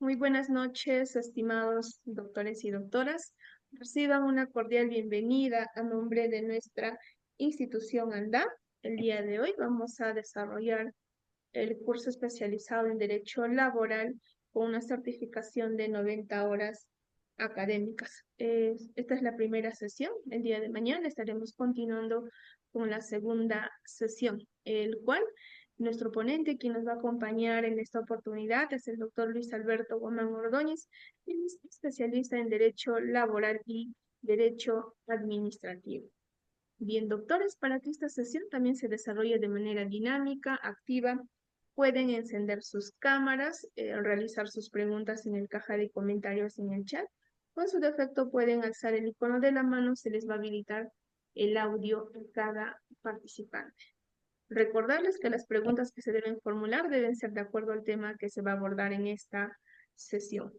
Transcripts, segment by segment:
Muy buenas noches, estimados doctores y doctoras. Reciban una cordial bienvenida a nombre de nuestra institución ANDA. El día de hoy vamos a desarrollar el curso especializado en Derecho Laboral con una certificación de 90 horas académicas. Esta es la primera sesión. El día de mañana estaremos continuando con la segunda sesión, el cual nuestro ponente, quien nos va a acompañar en esta oportunidad, es el doctor Luis Alberto Guamán Ordóñez, quien es especialista en Derecho Laboral y Derecho Administrativo. Bien, doctores, para que esta sesión también se desarrolle de manera dinámica, activa, pueden encender sus cámaras, realizar sus preguntas en el caja de comentarios en el chat. Con su defecto pueden alzar el icono de la mano, se les va a habilitar el audio en cada participante. Recordarles que las preguntas que se deben formular deben ser de acuerdo al tema que se va a abordar en esta sesión.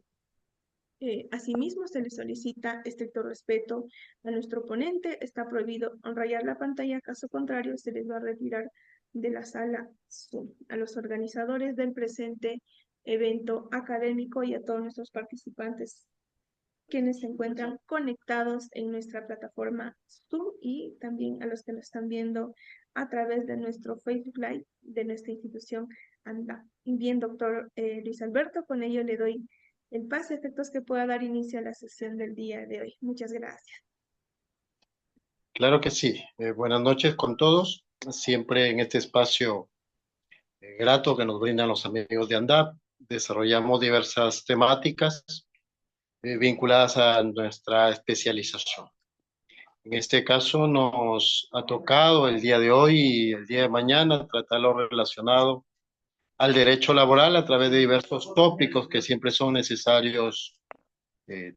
Asimismo, se le solicita estricto respeto a nuestro ponente. Está prohibido rayar la pantalla, caso contrario, se les va a retirar de la sala Zoom. A los organizadores del presente evento académico y a todos nuestros participantes quienes se encuentran conectados en nuestra plataforma Zoom y también a los que nos están viendo a través de nuestro Facebook Live de nuestra institución ANDA. Bien, doctor Luis Alberto, con ello le doy el pase, efectos que pueda dar inicio a la sesión del día de hoy. Muchas gracias. Claro que sí. Buenas noches con todos. Siempre en este espacio grato que nos brindan los amigos de ANDAP, desarrollamos diversas temáticas vinculadas a nuestra especialización. En este caso nos ha tocado el día de hoy y el día de mañana tratar lo relacionado al derecho laboral a través de diversos tópicos que siempre son necesarios eh,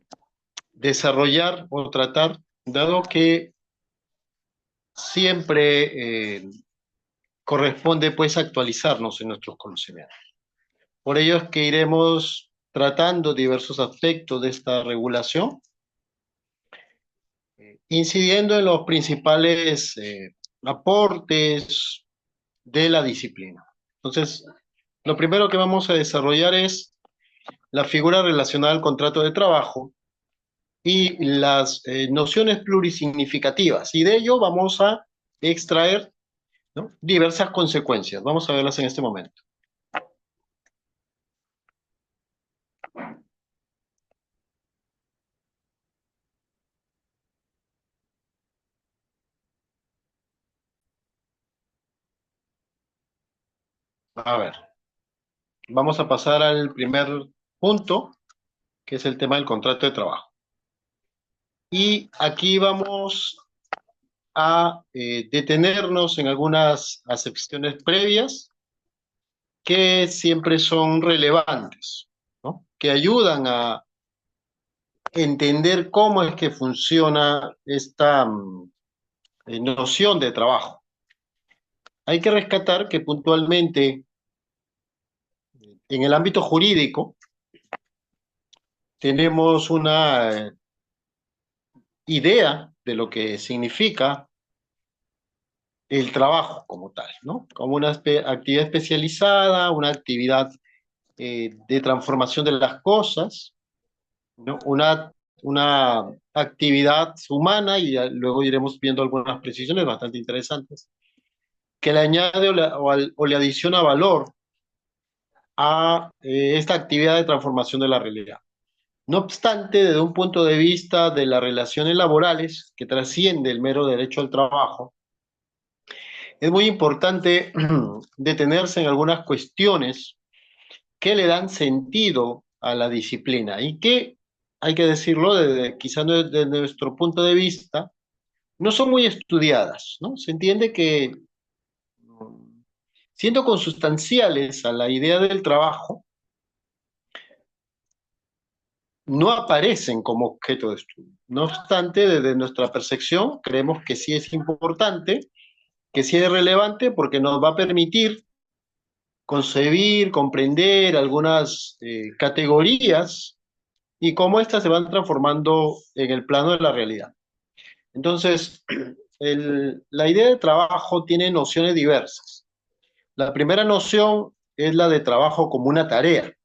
desarrollar o tratar, dado que siempre corresponde pues actualizarnos en nuestros conocimientos. Por ello es que iremos tratando diversos aspectos de esta regulación, incidiendo en los principales aportes de la disciplina. Entonces, lo primero que vamos a desarrollar es la figura relacionada al contrato de trabajo y las nociones plurisignificativas. Y de ello vamos a extraer, ¿no?, diversas consecuencias. Vamos a verlas en este momento. A ver, vamos a pasar al primer punto, que es el tema del contrato de trabajo. Y aquí vamos a detenernos en algunas acepciones previas que siempre son relevantes, ¿no?, que ayudan a entender cómo es que funciona esta noción de trabajo. Hay que rescatar que puntualmente en el ámbito jurídico tenemos una idea de lo que significa el trabajo como tal, ¿no? Como una actividad especializada, una actividad de transformación de las cosas, ¿no? Una actividad humana, y luego iremos viendo algunas precisiones bastante interesantes, que le añade o le adiciona valor a esta actividad de transformación de la realidad. No obstante, desde un punto de vista de las relaciones laborales, que trasciende el mero derecho al trabajo, es muy importante detenerse en algunas cuestiones que le dan sentido a la disciplina y que, hay que decirlo, quizás desde nuestro punto de vista, no son muy estudiadas, ¿no? Se entiende que, siendo consustanciales a la idea del trabajo, no aparecen como objeto de estudio. No obstante, desde nuestra percepción, creemos que sí es importante, que sí es relevante, porque nos va a permitir concebir, comprender algunas categorías y cómo éstas se van transformando en el plano de la realidad. Entonces, la idea de trabajo tiene nociones diversas. La primera noción es la de trabajo como una tarea.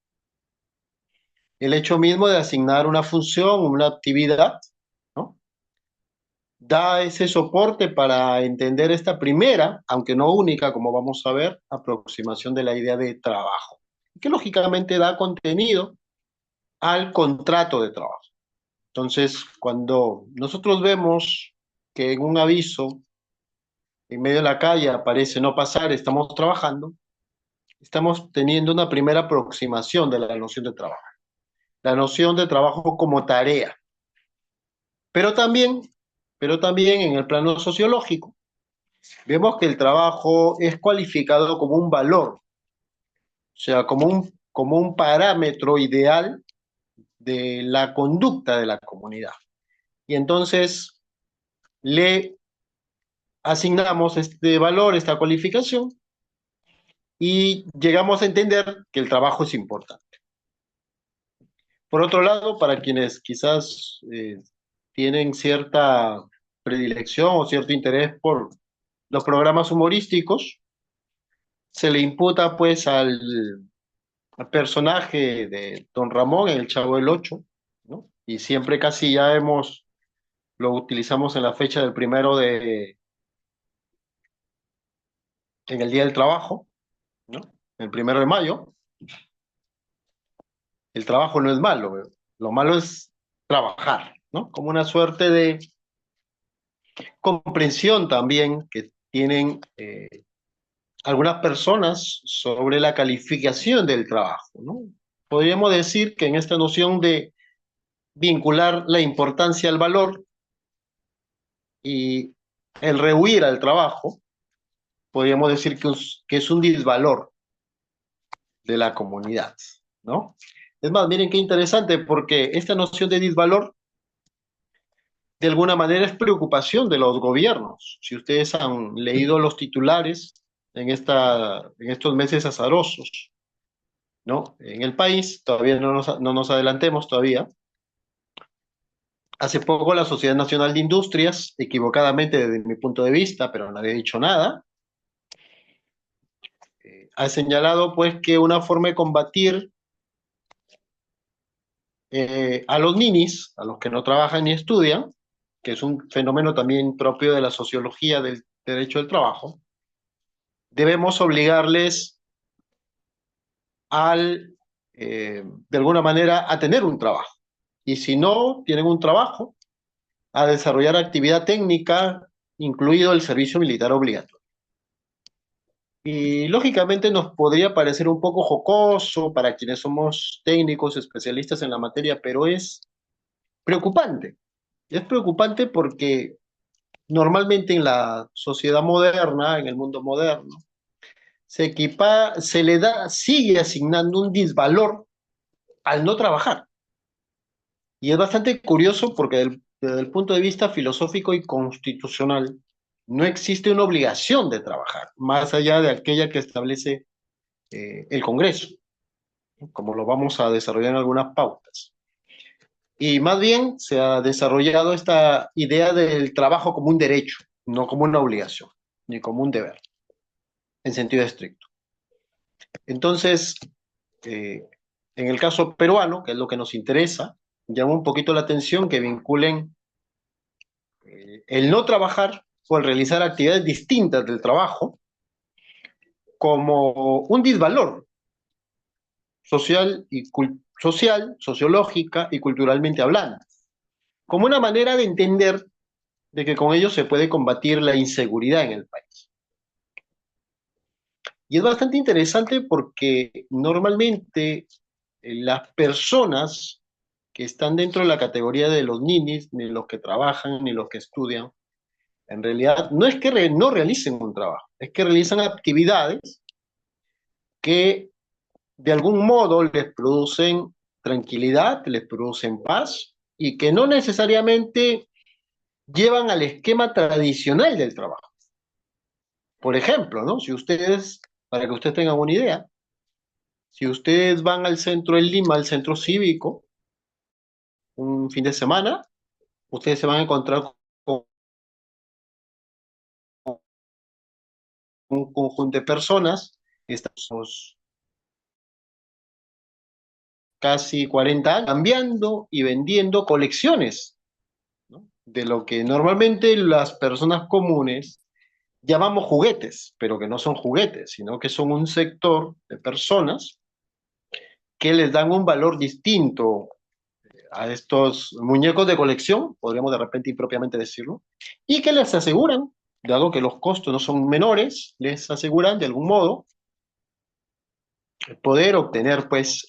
el hecho mismo de asignar una función, una actividad, ¿no? Da ese soporte para entender esta primera, aunque no única, como vamos a ver, aproximación de la idea de trabajo, que lógicamente da contenido al contrato de trabajo. Entonces, cuando nosotros vemos que en un aviso en medio de la calle aparece no pasar, estamos trabajando, estamos teniendo una primera aproximación de la noción de trabajo. La noción de trabajo como tarea, pero también, pero también en el plano sociológico. Vemos que el trabajo es cualificado como un valor, o sea, como un parámetro ideal de la conducta de la comunidad. Y entonces le asignamos este valor, esta cualificación, y llegamos a entender que el trabajo es importante. Por otro lado, para quienes quizás tienen cierta predilección o cierto interés por los programas humorísticos, se le imputa pues al personaje de Don Ramón en El Chavo del Ocho, ¿no? Y siempre casi ya lo utilizamos en la fecha del en el Día del Trabajo, ¿no? El 1 de mayo. El trabajo no es malo, ¿ve? Lo malo es trabajar, ¿no? Como una suerte de comprensión también que tienen algunas personas sobre la calificación del trabajo, ¿no? Podríamos decir que en esta noción de vincular la importancia al valor y el rehuir al trabajo, podríamos decir que es un disvalor de la comunidad, ¿no? Es más, miren qué interesante, porque esta noción de disvalor de alguna manera es preocupación de los gobiernos. Si ustedes han leído los titulares en estos meses azarosos, ¿no? En el país, todavía no nos adelantemos todavía. Hace poco la Sociedad Nacional de Industrias, equivocadamente desde mi punto de vista, pero nadie ha dicho nada, ha señalado pues que una forma de combatir a los ninis, a los que no trabajan ni estudian, que es un fenómeno también propio de la sociología del derecho del trabajo, debemos obligarles de alguna manera, a tener un trabajo. Y si no tienen un trabajo, a desarrollar actividad técnica, incluido el servicio militar obligatorio. Y lógicamente nos podría parecer un poco jocoso para quienes somos técnicos, especialistas en la materia, pero es preocupante. Es preocupante porque normalmente en la sociedad moderna, en el mundo moderno, se le da, sigue asignando un disvalor al no trabajar. Y es bastante curioso porque desde el punto de vista filosófico y constitucional, no existe una obligación de trabajar, más allá de aquella que establece el Congreso, como lo vamos a desarrollar en algunas pautas. Y más bien se ha desarrollado esta idea del trabajo como un derecho, no como una obligación, ni como un deber, en sentido estricto. Entonces, eh, en el caso peruano, que es lo que nos interesa, llama un poquito la atención que vinculen el no trabajar o el realizar actividades distintas del trabajo como un disvalor social, sociológica y culturalmente hablando, como una manera de entender de que con ello se puede combatir la inseguridad en el país. Y es bastante interesante porque normalmente las personas que están dentro de la categoría de los ninis, ni los que trabajan, ni los que estudian, en realidad no es que no realicen un trabajo, es que realizan actividades que de algún modo les producen tranquilidad, les producen paz y que no necesariamente llevan al esquema tradicional del trabajo. Por ejemplo, ¿no? Si ustedes, para que ustedes tengan una idea, si ustedes van al centro de Lima, al centro cívico, un fin de semana, ustedes se van a encontrar con un conjunto de personas, estamos casi 40 años, cambiando y vendiendo colecciones, ¿no? De lo que normalmente las personas comunes llamamos juguetes, pero que no son juguetes, sino que son un sector de personas que les dan un valor distinto a estos muñecos de colección, podríamos de repente impropiamente decirlo, y que les aseguran, dado que los costos no son menores, les aseguran de algún modo poder obtener pues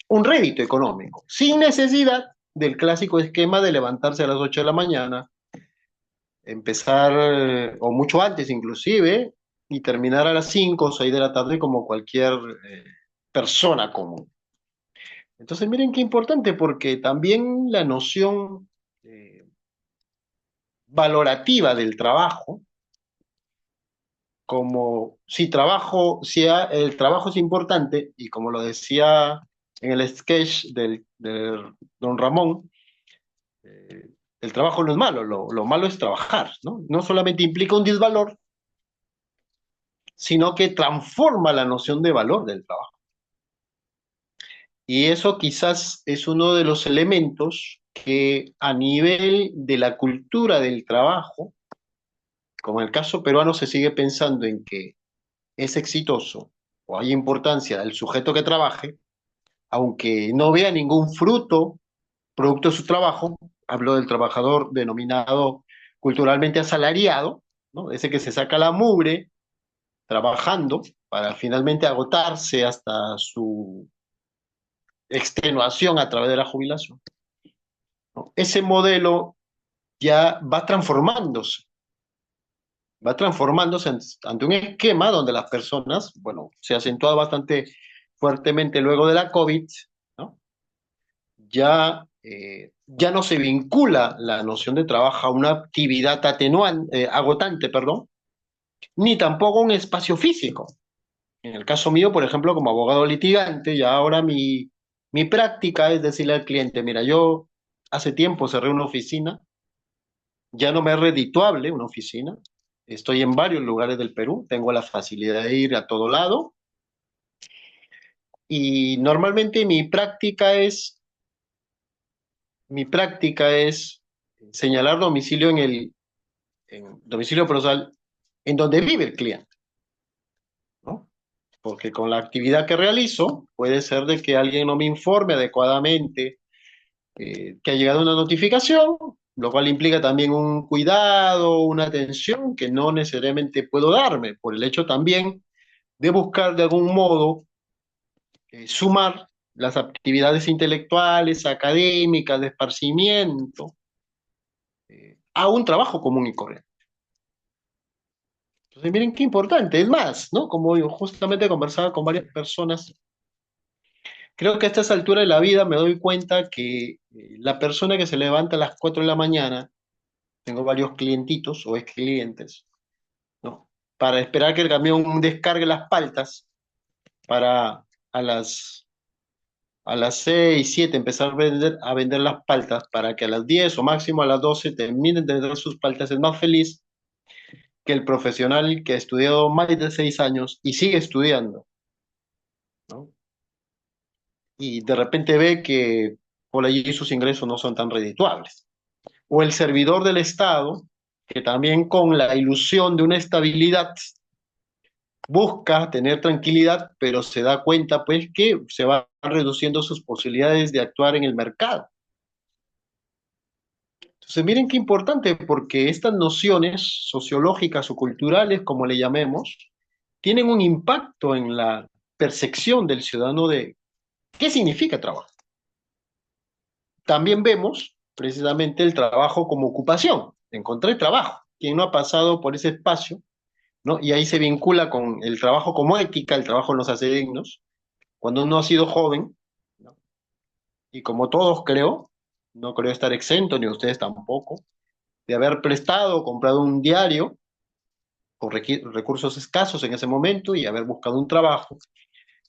un rédito económico, sin necesidad del clásico esquema de levantarse a las 8 de la mañana, empezar, o mucho antes inclusive, y terminar a las 5 o 6 de la tarde como cualquier persona común. Entonces miren qué importante, porque también la noción valorativa del trabajo, como si trabajo, el trabajo es importante, y como lo decía en el sketch de Don Ramón, eh, el trabajo no es malo, lo malo es trabajar, ¿no? No solamente implica un disvalor, sino que transforma la noción de valor del trabajo. Y eso quizás es uno de los elementos que a nivel de la cultura del trabajo, como en el caso peruano se sigue pensando en que es exitoso o hay importancia al sujeto que trabaje, aunque no vea ningún fruto producto de su trabajo, hablo del trabajador denominado culturalmente asalariado, ¿no? Ese que se saca la mugre trabajando para finalmente agotarse hasta su extenuación a través de la jubilación, ¿no? Ese modelo ya va transformándose ante un esquema donde las personas, bueno, se ha acentuado bastante fuertemente luego de la COVID, ¿no? Ya no se vincula la noción de trabajo a una actividad agotante, perdón, ni tampoco a un espacio físico. En el caso mío, por ejemplo, como abogado litigante, ya ahora mi práctica es decirle al cliente, mira, yo hace tiempo cerré una oficina, ya no me es redituable una oficina, estoy en varios lugares del Perú, tengo la facilidad de ir a todo lado y normalmente mi práctica es señalar domicilio en domicilio procesal en donde vive el cliente, ¿no? Porque con la actividad que realizo puede ser de que alguien no me informe adecuadamente que ha llegado una notificación, lo cual implica también un cuidado, una atención que no necesariamente puedo darme, por el hecho también de buscar de algún modo sumar las actividades intelectuales, académicas, de esparcimiento, a un trabajo común y corriente. Entonces, miren qué importante. Es más, ¿no? Como yo justamente conversaba con varias personas, creo que a estas alturas de la vida me doy cuenta que la persona que se levanta a las 4 de la mañana, tengo varios clientitos o ex clientes, ¿no? Para esperar que el camión descargue las paltas para a las 6 7 empezar a vender las paltas para que a las 10 o máximo a las 12 terminen de vender sus paltas, es más feliz que el profesional que ha estudiado más de 6 años y sigue estudiando, ¿no? Y de repente ve que por allí sus ingresos no son tan redituables. O el servidor del Estado, que también con la ilusión de una estabilidad busca tener tranquilidad, pero se da cuenta pues que se van reduciendo sus posibilidades de actuar en el mercado. Entonces miren qué importante, porque estas nociones sociológicas o culturales, como le llamemos, tienen un impacto en la percepción del ciudadano de qué significa trabajo. También vemos precisamente el trabajo como ocupación. Encontré trabajo. Quien no ha pasado por ese espacio, ¿no? Y ahí se vincula con el trabajo como ética, el trabajo nos hace dignos. Cuando uno ha sido joven, ¿no? Y como todos creo, no creo estar exento, ni ustedes tampoco, de haber prestado o comprado un diario con recursos escasos en ese momento y haber buscado un trabajo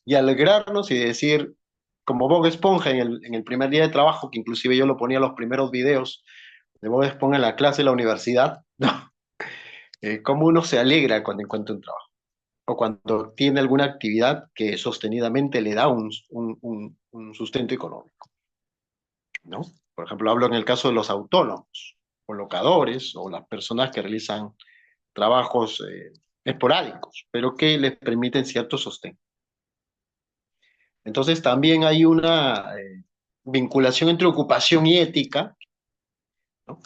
y alegrarnos y decir, como Bob Esponja en el primer día de trabajo, que inclusive yo lo ponía en los primeros videos de Bob Esponja en la clase de la universidad, ¿no? Cómo uno se alegra cuando encuentra un trabajo. o cuando tiene alguna actividad que sostenidamente le da un sustento económico, ¿no? Por ejemplo, hablo en el caso de los autónomos, colocadores o las personas que realizan trabajos esporádicos, pero que les permiten cierto sostén. Entonces también hay una vinculación entre ocupación y ética, ¿no?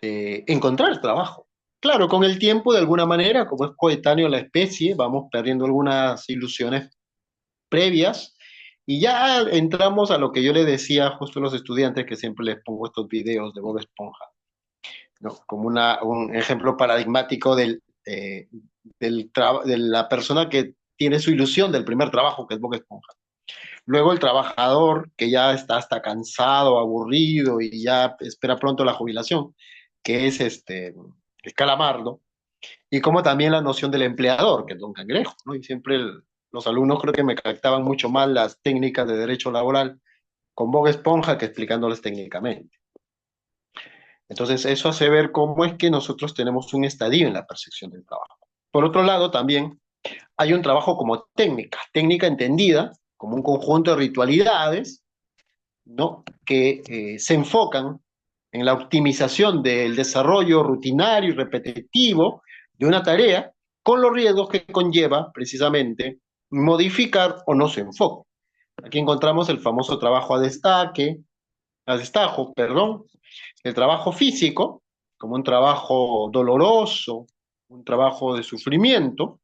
De encontrar trabajo. Claro, con el tiempo, de alguna manera, como es coetáneo la especie, vamos perdiendo algunas ilusiones previas y ya entramos a lo que yo les decía justo a los estudiantes, que siempre les pongo estos videos de Bob Esponja, ¿no? Como un ejemplo paradigmático de la persona que tiene su ilusión del primer trabajo, que es Bob Esponja. Luego el trabajador que ya está hasta cansado, aburrido y ya espera pronto la jubilación, que es el Calamardo, y como también la noción del empleador, que es Don Cangrejo, ¿no? Y siempre los alumnos creo que me captaban mucho más las técnicas de derecho laboral con Bob Esponja que explicándoles técnicamente. Entonces, eso hace ver cómo es que nosotros tenemos un estadio en la percepción del trabajo. Por otro lado, también hay un trabajo como técnica entendida como un conjunto de ritualidades, ¿no? Que se enfocan en la optimización del desarrollo rutinario y repetitivo de una tarea con los riesgos que conlleva precisamente modificar o no su enfoque. Aquí encontramos el famoso trabajo a destajo, perdón, el trabajo físico como un trabajo doloroso, un trabajo de sufrimiento,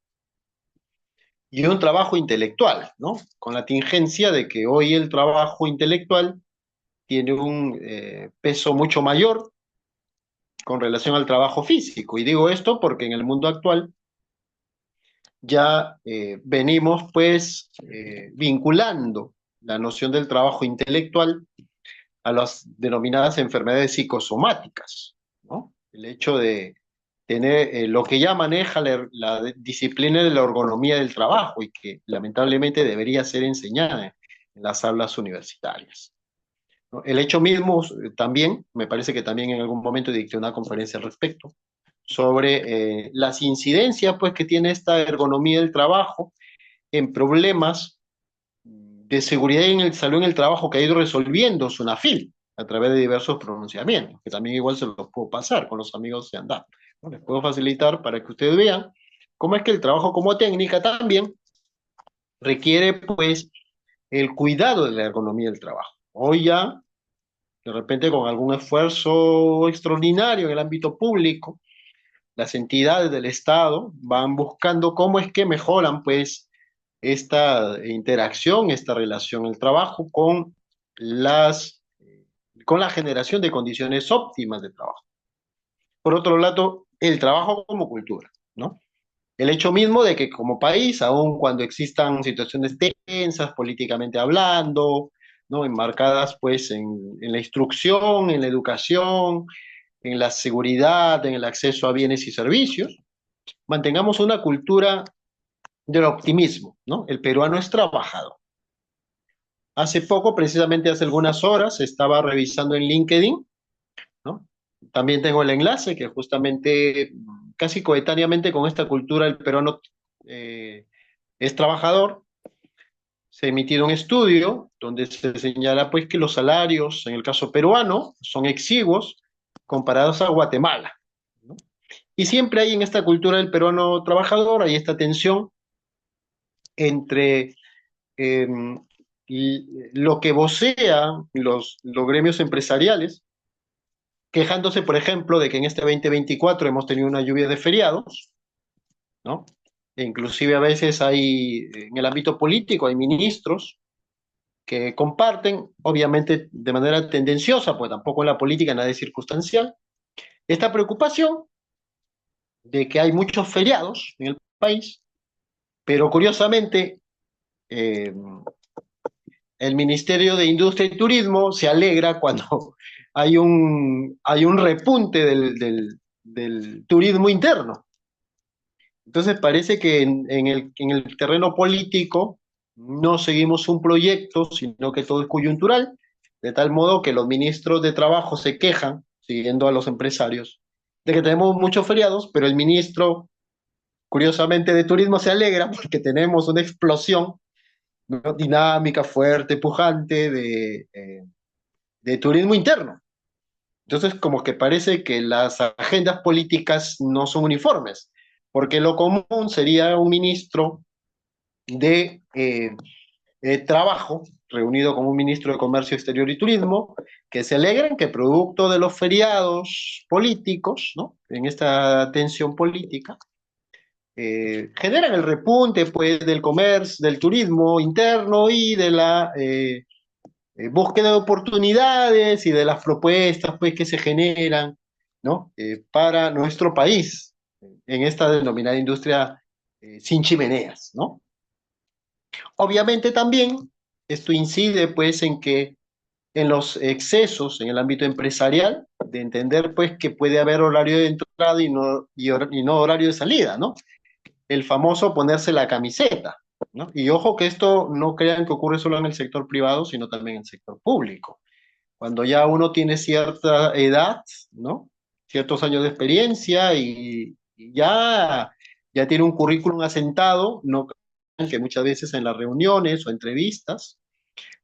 y un trabajo intelectual, ¿no? Con la tingencia de que hoy el trabajo intelectual tiene un peso mucho mayor con relación al trabajo físico. Y digo esto porque en el mundo actual ya venimos pues vinculando la noción del trabajo intelectual a las denominadas enfermedades psicosomáticas, ¿no? El hecho de tener lo que ya maneja la disciplina de la ergonomía del trabajo y que lamentablemente debería ser enseñada en las aulas universitarias, ¿no? El hecho mismo también, me parece que también en algún momento dicté una conferencia al respecto, sobre las incidencias pues, que tiene esta ergonomía del trabajo en problemas de seguridad en el salud en el trabajo que ha ido resolviendo SUNAFIL a través de diversos pronunciamientos, que también igual se los puedo pasar con los amigos de ANDAP, ¿no? Les puedo facilitar para que ustedes vean cómo es que el trabajo como técnica también requiere pues el cuidado de la ergonomía del trabajo. Hoy ya, de repente con algún esfuerzo extraordinario en el ámbito público, las entidades del Estado van buscando cómo es que mejoran pues esta interacción, esta relación, el trabajo con la generación de condiciones óptimas de trabajo. Por otro lado, el trabajo como cultura, ¿no? El hecho mismo de que como país, aun cuando existan situaciones tensas políticamente hablando, ¿no? Enmarcadas pues en la instrucción, en la educación, en la seguridad, en el acceso a bienes y servicios, mantengamos una cultura del optimismo, ¿no? El peruano es trabajador. Hace poco, precisamente hace algunas horas, estaba revisando en LinkedIn, ¿no? También tengo el enlace que justamente, casi coetáneamente con esta cultura, el peruano eh, es trabajador. Se ha emitido un estudio donde se señala pues que los salarios, en el caso peruano, son exiguos comparados a Guatemala, ¿no? Y siempre hay en esta cultura del peruano trabajador, hay esta tensión entre eh, lo que vocean los gremios empresariales, quejándose, por ejemplo, de que en este 2024 hemos tenido una lluvia de feriados, ¿no? E inclusive a veces hay, en el ámbito político, hay ministros que comparten, obviamente de manera tendenciosa, pues tampoco en la política nada es circunstancial, esta preocupación de que hay muchos feriados en el país, pero curiosamente eh, el Ministerio de Industria y Turismo se alegra cuando hay un repunte del turismo interno. Entonces parece que en el terreno político no seguimos un proyecto, sino que todo es coyuntural, de tal modo que los ministros de trabajo se quejan, siguiendo a los empresarios, de que tenemos muchos feriados, pero el ministro curiosamente de turismo se alegra porque tenemos una explosión, ¿no? Dinámica, fuerte, pujante de turismo interno. Entonces, como que parece que las agendas políticas no son uniformes, porque lo común sería un ministro de Trabajo, reunido con un ministro de Comercio Exterior y Turismo, que se alegran que producto de los feriados políticos, ¿no? En esta tensión política, generan el repunte pues, del comercio, del turismo interno y de la búsqueda de oportunidades y de las propuestas pues, que se generan, ¿no? Para nuestro país en esta denominada industria sin chimeneas, ¿no? Obviamente también esto incide pues en que en los excesos en el ámbito empresarial, de entender pues que puede haber horario de entrada y no horario de salida, ¿no? El famoso ponerse la camiseta, ¿no? Y ojo que esto no crean que ocurre solo en el sector privado, sino también en el sector público. Cuando ya uno tiene cierta edad, ¿no? Ciertos años de experiencia y ya tiene un currículum asentado, no crean que muchas veces en las reuniones o entrevistas,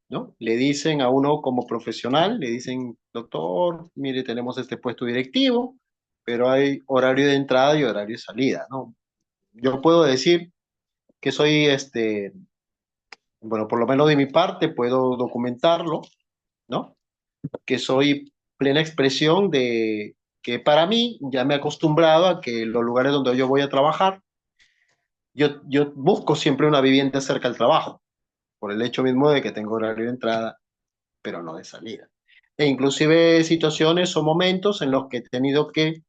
¿no? Le dicen a uno como profesional, le dicen, doctor, mire, tenemos este puesto directivo, pero hay horario de entrada y horario de salida, ¿no? Yo puedo decir que soy, bueno, por lo menos de mi parte puedo documentarlo, ¿no? Que soy plena expresión de que para mí ya me he acostumbrado a que los lugares donde yo voy a trabajar, yo busco siempre una vivienda cerca del trabajo, por el hecho mismo de que tengo horario de entrada, pero no de salida. E inclusive situaciones o momentos en los que he tenido que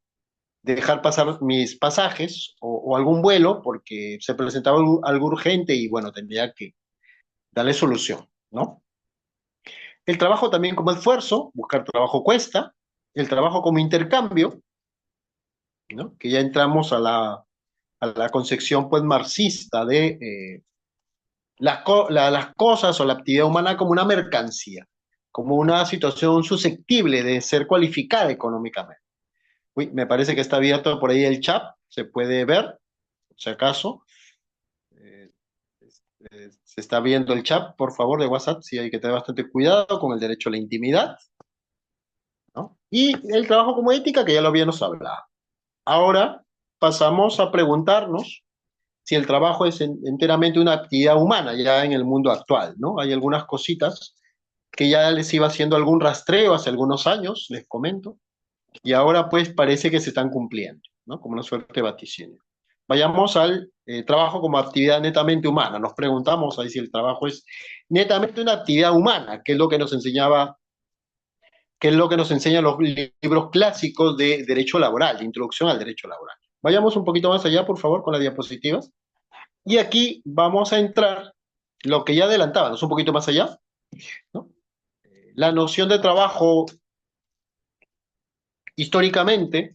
dejar pasar mis pasajes o algún vuelo porque se presentaba algo urgente y bueno, tendría que darle solución, ¿no? El trabajo también como esfuerzo, buscar trabajo cuesta, el trabajo como intercambio, ¿no? Que ya entramos a la concepción pues marxista de las cosas o la actividad humana como una mercancía, como una situación susceptible de ser cualificada económicamente. Uy, me parece que está abierto por ahí el chat, se puede ver, si acaso. Eh, Se está viendo el chat, por favor, de WhatsApp, sí hay que tener bastante cuidado con el derecho a la intimidad, ¿no? Y el trabajo como ética, que ya lo habíamos hablado. Ahora pasamos a preguntarnos si el trabajo es enteramente una actividad humana ya en el mundo actual, ¿no? Hay algunas cositas que ya les iba haciendo algún rastreo hace algunos años, les comento, y ahora pues parece que se están cumpliendo, ¿no? Como una suerte de vaticinio. Vayamos al trabajo como actividad netamente humana. Nos preguntamos ahí si el trabajo es netamente una actividad humana, que es lo que nos enseñaba, que es lo que nos enseñan los libros clásicos de derecho laboral, de introducción al derecho laboral. Vayamos un poquito más allá, por favor, con las diapositivas. Y aquí vamos a entrar lo que ya adelantábamos, un poquito más allá, ¿no? La noción de trabajo históricamente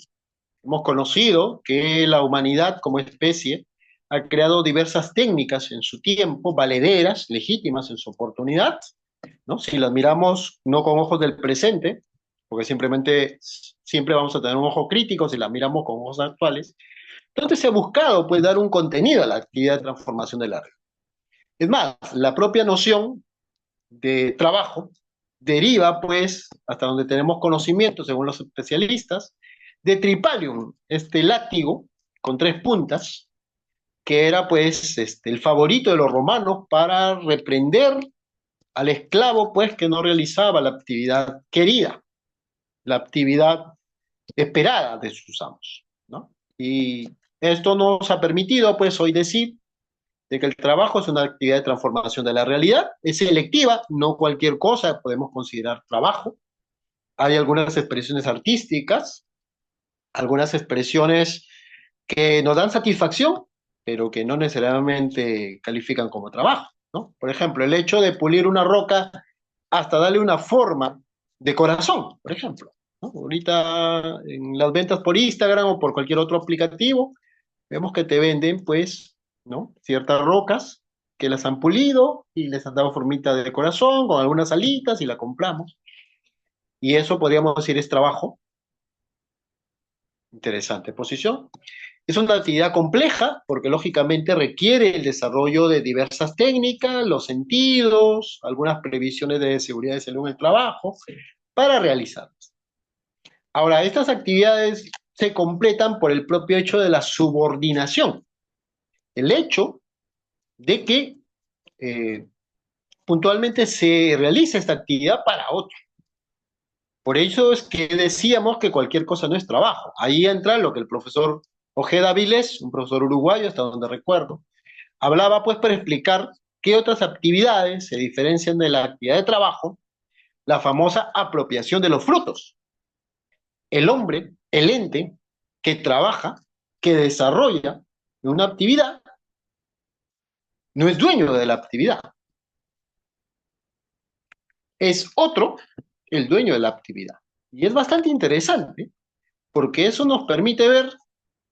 hemos conocido que la humanidad como especie ha creado diversas técnicas en su tiempo, valederas, legítimas en su oportunidad, ¿no? Si las miramos no con ojos del presente, porque simplemente siempre vamos a tener un ojo crítico si las miramos con ojos actuales, entonces se ha buscado pues dar un contenido a la actividad de transformación de la red. Es más, la propia noción de trabajo deriva, pues, hasta donde tenemos conocimiento, según los especialistas, de tripalium, este látigo con tres puntas, que era, pues, el favorito de los romanos para reprender al esclavo, pues, que no realizaba la actividad querida, la actividad esperada de sus amos, ¿no? Y esto nos ha permitido, pues, hoy decir de que el trabajo es una actividad de transformación de la realidad, es selectiva, no cualquier cosa podemos considerar trabajo. Hay algunas expresiones artísticas, algunas expresiones que nos dan satisfacción, pero que no necesariamente califican como trabajo, ¿no? Por ejemplo, el hecho de pulir una roca hasta darle una forma de corazón, por ejemplo, ¿no? Ahorita en las ventas por Instagram o por cualquier otro aplicativo, vemos que te venden, pues, ¿no? Ciertas rocas que las han pulido y les han dado formita de corazón con algunas alitas y la compramos. Y eso podríamos decir es trabajo. Interesante posición. Es una actividad compleja porque lógicamente requiere el desarrollo de diversas técnicas, los sentidos, algunas previsiones de seguridad y salud en el trabajo para realizarlas. Ahora, estas actividades se completan por el propio hecho de la subordinación, el hecho de que eh, puntualmente se realiza esta actividad para otro. Por eso es que decíamos que cualquier cosa no es trabajo. Ahí entra lo que el profesor Ojeda Vilés, un profesor uruguayo, hasta donde recuerdo, hablaba pues para explicar qué otras actividades se diferencian de la actividad de trabajo, la famosa apropiación de los frutos. El hombre, el ente que trabaja, que desarrolla una actividad, no es dueño de la actividad, es otro el dueño de la actividad. Y es bastante interesante porque eso nos permite ver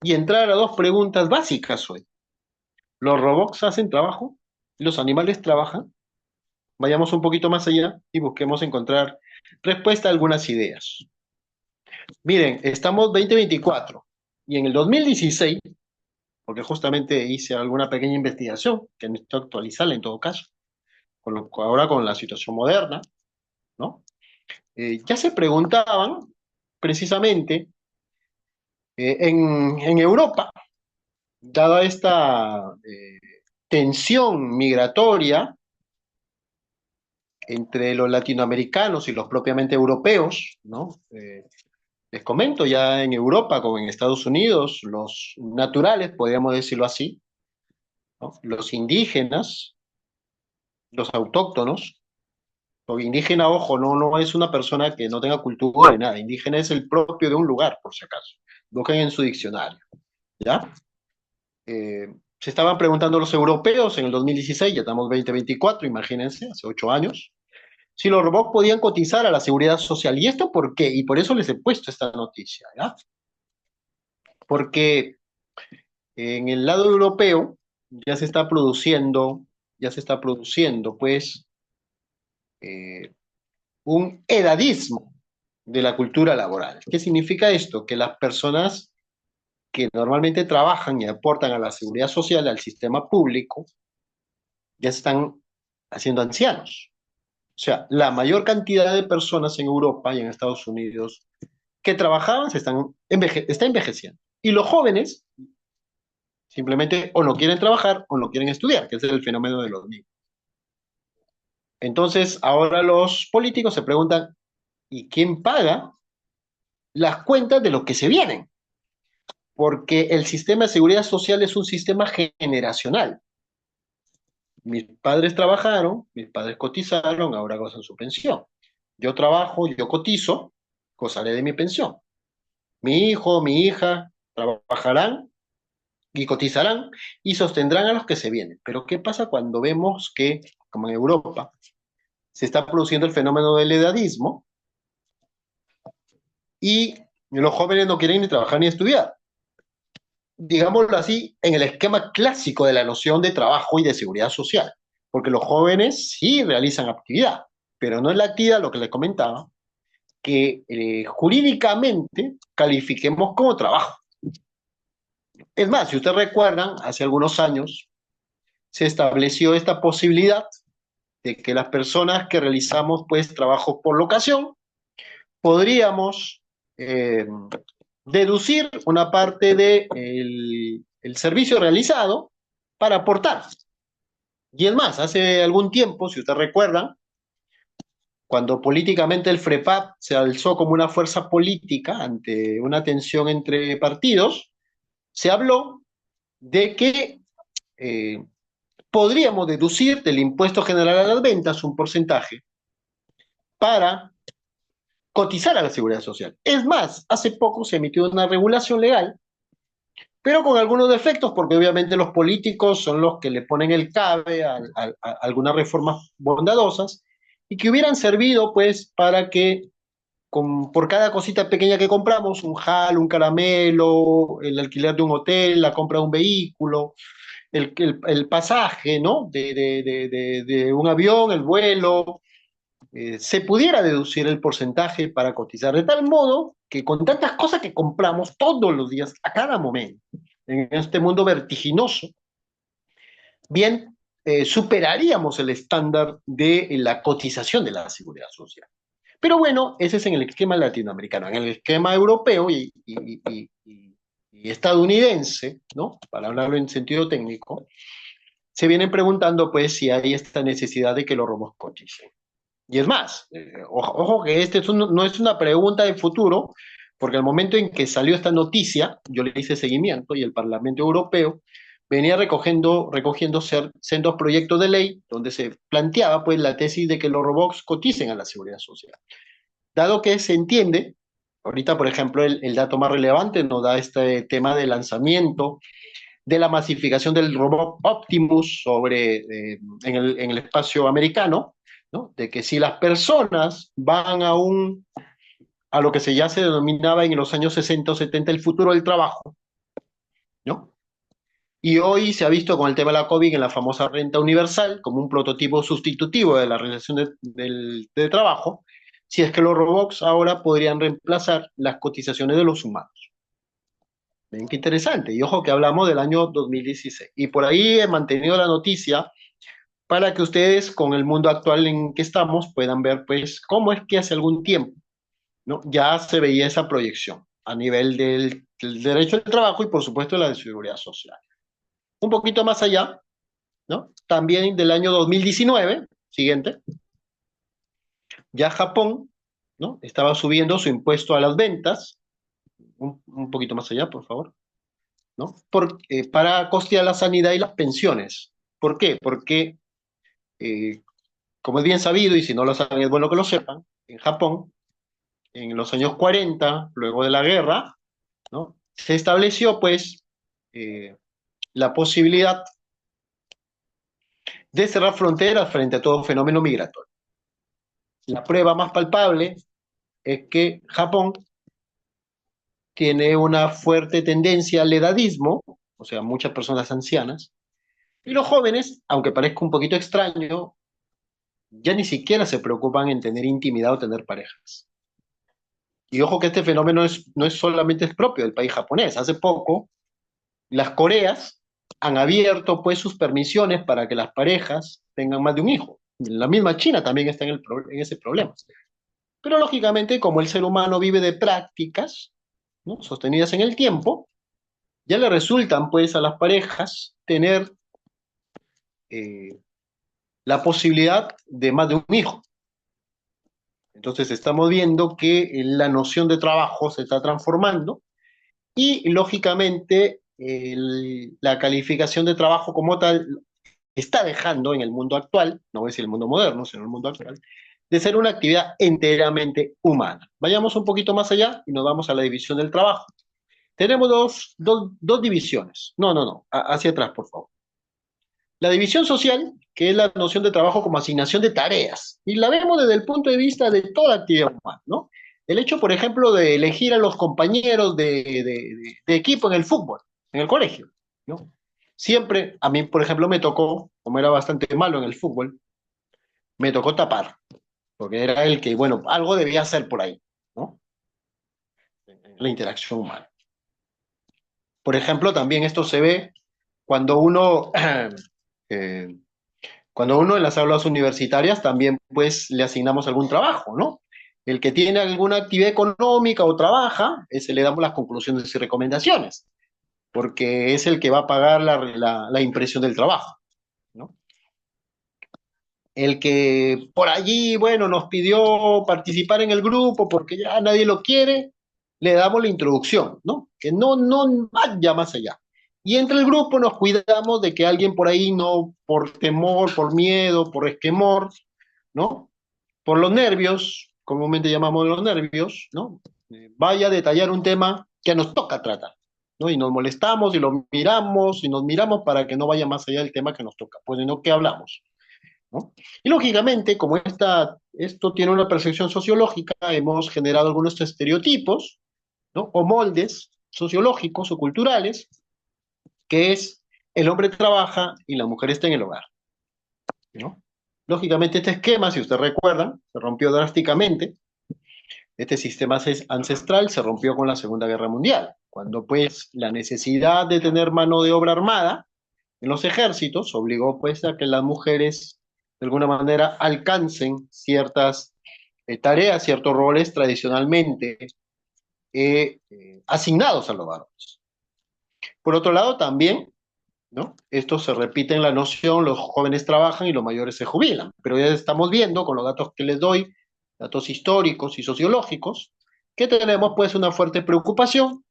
y entrar a dos preguntas básicas hoy. ¿Los robots hacen trabajo? ¿Los animales trabajan? Vayamos un poquito más allá y busquemos encontrar respuesta a algunas ideas. Miren, estamos 2024 y en el 2016, porque justamente hice alguna pequeña investigación, que necesito actualizarla en todo caso, ahora con la situación moderna, ¿no? Ya se preguntaban precisamente en Europa, dada esta tensión migratoria entre los latinoamericanos y los propiamente europeos, ¿no? Les comento, ya en Europa como en Estados Unidos, los naturales, podríamos decirlo así, ¿no? Los indígenas, los autóctonos, porque indígena, ojo, no es una persona que no tenga cultura ni nada, indígena es el propio de un lugar, por si acaso. Busquen en su diccionario, ¿ya? Se estaban preguntando los europeos en el 2016, ya estamos 2024, imagínense, hace 8 años, si los robots podían cotizar a la seguridad social. ¿Y esto por qué? Y por eso les he puesto esta noticia, ¿ya? Porque en el lado europeo ya se está produciendo, pues, eh, un edadismo de la cultura laboral. ¿Qué significa esto? Que las personas que normalmente trabajan y aportan a la seguridad social, al sistema público, ya se están haciendo ancianos. O sea, la mayor cantidad de personas en Europa y en Estados Unidos que trabajaban está envejeciendo. Y los jóvenes simplemente o no quieren trabajar o no quieren estudiar, que ese es el fenómeno de los niños. Entonces, ahora los políticos se preguntan, ¿y quién paga las cuentas de los que se vienen? Porque el sistema de seguridad social es un sistema generacional. Mis padres trabajaron, mis padres cotizaron, ahora gozan su pensión. Yo trabajo, yo cotizo, gozaré de mi pensión. Mi hijo, mi hija trabajarán y cotizarán y sostendrán a los que se vienen. Pero ¿qué pasa cuando vemos que, como en Europa, se está produciendo el fenómeno del edadismo y los jóvenes no quieren ni trabajar ni estudiar? Digámoslo así, en el esquema clásico de la noción de trabajo y de seguridad social, porque los jóvenes sí realizan actividad, pero no es la actividad, lo que les comentaba, que jurídicamente califiquemos como trabajo. Es más, si ustedes recuerdan, hace algunos años se estableció esta posibilidad de que las personas que realizamos pues trabajo por locación podríamos eh, deducir una parte del de el servicio realizado para aportar. Y es más, hace algún tiempo, si ustedes recuerdan, cuando políticamente el FREPAP se alzó como una fuerza política ante una tensión entre partidos, se habló de que eh, podríamos deducir del impuesto general a las ventas un porcentaje para cotizar a la seguridad social. Es más, hace poco se emitió una regulación legal, pero con algunos defectos, porque obviamente los políticos son los que le ponen el cabe a algunas reformas bondadosas y que hubieran servido pues para que por cada cosita pequeña que compramos, un jal, un caramelo, el alquiler de un hotel, la compra de un vehículo, el pasaje, ¿no? De un avión, el vuelo, se pudiera deducir el porcentaje para cotizar, de tal modo que con tantas cosas que compramos todos los días, a cada momento, en este mundo vertiginoso, bien, superaríamos el estándar de la cotización de la seguridad social. Pero bueno, ese es en el esquema latinoamericano. En el esquema europeo y estadounidense, ¿no? Para hablarlo en sentido técnico, se vienen preguntando pues si hay esta necesidad de que los robots coticen. Y es más, ojo que este no es una pregunta de futuro, porque al momento en que salió esta noticia, yo le hice seguimiento y el Parlamento Europeo venía recogiendo sendos proyectos de ley donde se planteaba pues la tesis de que los robots coticen a la seguridad social. Dado que se entiende, ahorita por ejemplo el dato más relevante nos da este tema de lanzamiento, de la masificación del robot Optimus en el espacio americano, ¿no? De que si las personas van a lo que ya se denominaba en los años 60 o 70 el futuro del trabajo, ¿no? Y hoy se ha visto con el tema de la COVID en la famosa renta universal como un prototipo sustitutivo de la relación de trabajo, si es que los robots ahora podrían reemplazar las cotizaciones de los humanos. Ven qué interesante. Y ojo que hablamos del año 2016. Y por ahí he mantenido la noticia para que ustedes con el mundo actual en que estamos puedan ver pues cómo es que hace algún tiempo, ¿no? Ya se veía esa proyección a nivel del derecho al trabajo y por supuesto de la de seguridad social. Un poquito más allá, ¿no? También del año 2019, siguiente, ya Japón, ¿no? Estaba subiendo su impuesto a las ventas, un poquito más allá, por favor, ¿no? Para costear la sanidad y las pensiones. ¿Por qué? Porque, eh, como es bien sabido, y si no lo saben es bueno que lo sepan, en Japón, en los años 40, luego de la guerra, ¿no? Se estableció, pues, la posibilidad de cerrar fronteras frente a todo fenómeno migratorio. La prueba más palpable es que Japón tiene una fuerte tendencia al edadismo, o sea, muchas personas ancianas, y los jóvenes, aunque parezca un poquito extraño, ya ni siquiera se preocupan en tener intimidad o tener parejas. Y ojo que este fenómeno no es solamente propio del país japonés. Hace poco, las Coreas han abierto pues sus permisiones para que las parejas tengan más de un hijo. La misma China también está en ese problema. Pero lógicamente, como el ser humano vive de prácticas, ¿no? Sostenidas en el tiempo, ya le resultan pues a las parejas tener eh, la posibilidad de más de un hijo. Entonces estamos viendo que la noción de trabajo se está transformando y lógicamente la calificación de trabajo como tal está dejando en el mundo actual, no voy a decir el mundo moderno, sino el mundo actual, de ser una actividad enteramente humana. Vayamos un poquito más allá y nos vamos a la división del trabajo. Tenemos dos divisiones. No, hacia atrás, por favor. La división social, que es la noción de trabajo como asignación de tareas, y la vemos desde el punto de vista de toda actividad humana, ¿no? El hecho, por ejemplo, de elegir a los compañeros de equipo en el fútbol, en el colegio, ¿no? Siempre, a mí, por ejemplo, me tocó, como era bastante malo en el fútbol, me tocó tapar, porque era el que, bueno, algo debía hacer por ahí, ¿no? La interacción humana. Por ejemplo, también esto se ve cuando uno eh, cuando uno en las aulas universitarias también pues le asignamos algún trabajo, ¿no? El que tiene alguna actividad económica o trabaja, ese le damos las conclusiones y recomendaciones, porque es el que va a pagar la impresión del trabajo, ¿no? El que por allí, bueno, nos pidió participar en el grupo porque ya nadie lo quiere, le damos la introducción, ¿no? Que no vaya más allá. Y entre el grupo nos cuidamos de que alguien por ahí no, por temor, por miedo, por esquemor, ¿no? Por los nervios, comúnmente llamamos los nervios, ¿no? Vaya a detallar un tema que nos toca tratar, ¿no? Y nos molestamos y lo miramos y nos miramos para que no vaya más allá del tema que nos toca, pues de no que hablamos, ¿no? Y lógicamente, como esto tiene una percepción sociológica, hemos generado algunos estereotipos, ¿no? O moldes sociológicos o culturales, que es el hombre trabaja y la mujer está en el hogar, ¿no? Lógicamente este esquema, si ustedes recuerdan, se rompió drásticamente. Este sistema ancestral se rompió con la Segunda Guerra Mundial. cuando pues la necesidad de tener mano de obra armada en los ejércitos obligó pues a que las mujeres de alguna manera alcancen ciertas tareas, ciertos roles tradicionalmente asignados a los varones. Por otro lado, también, ¿no? Esto se repite en la noción, los jóvenes trabajan y los mayores se jubilan, pero ya estamos viendo con los datos que les doy, datos históricos y sociológicos, que tenemos pues una fuerte preocupación,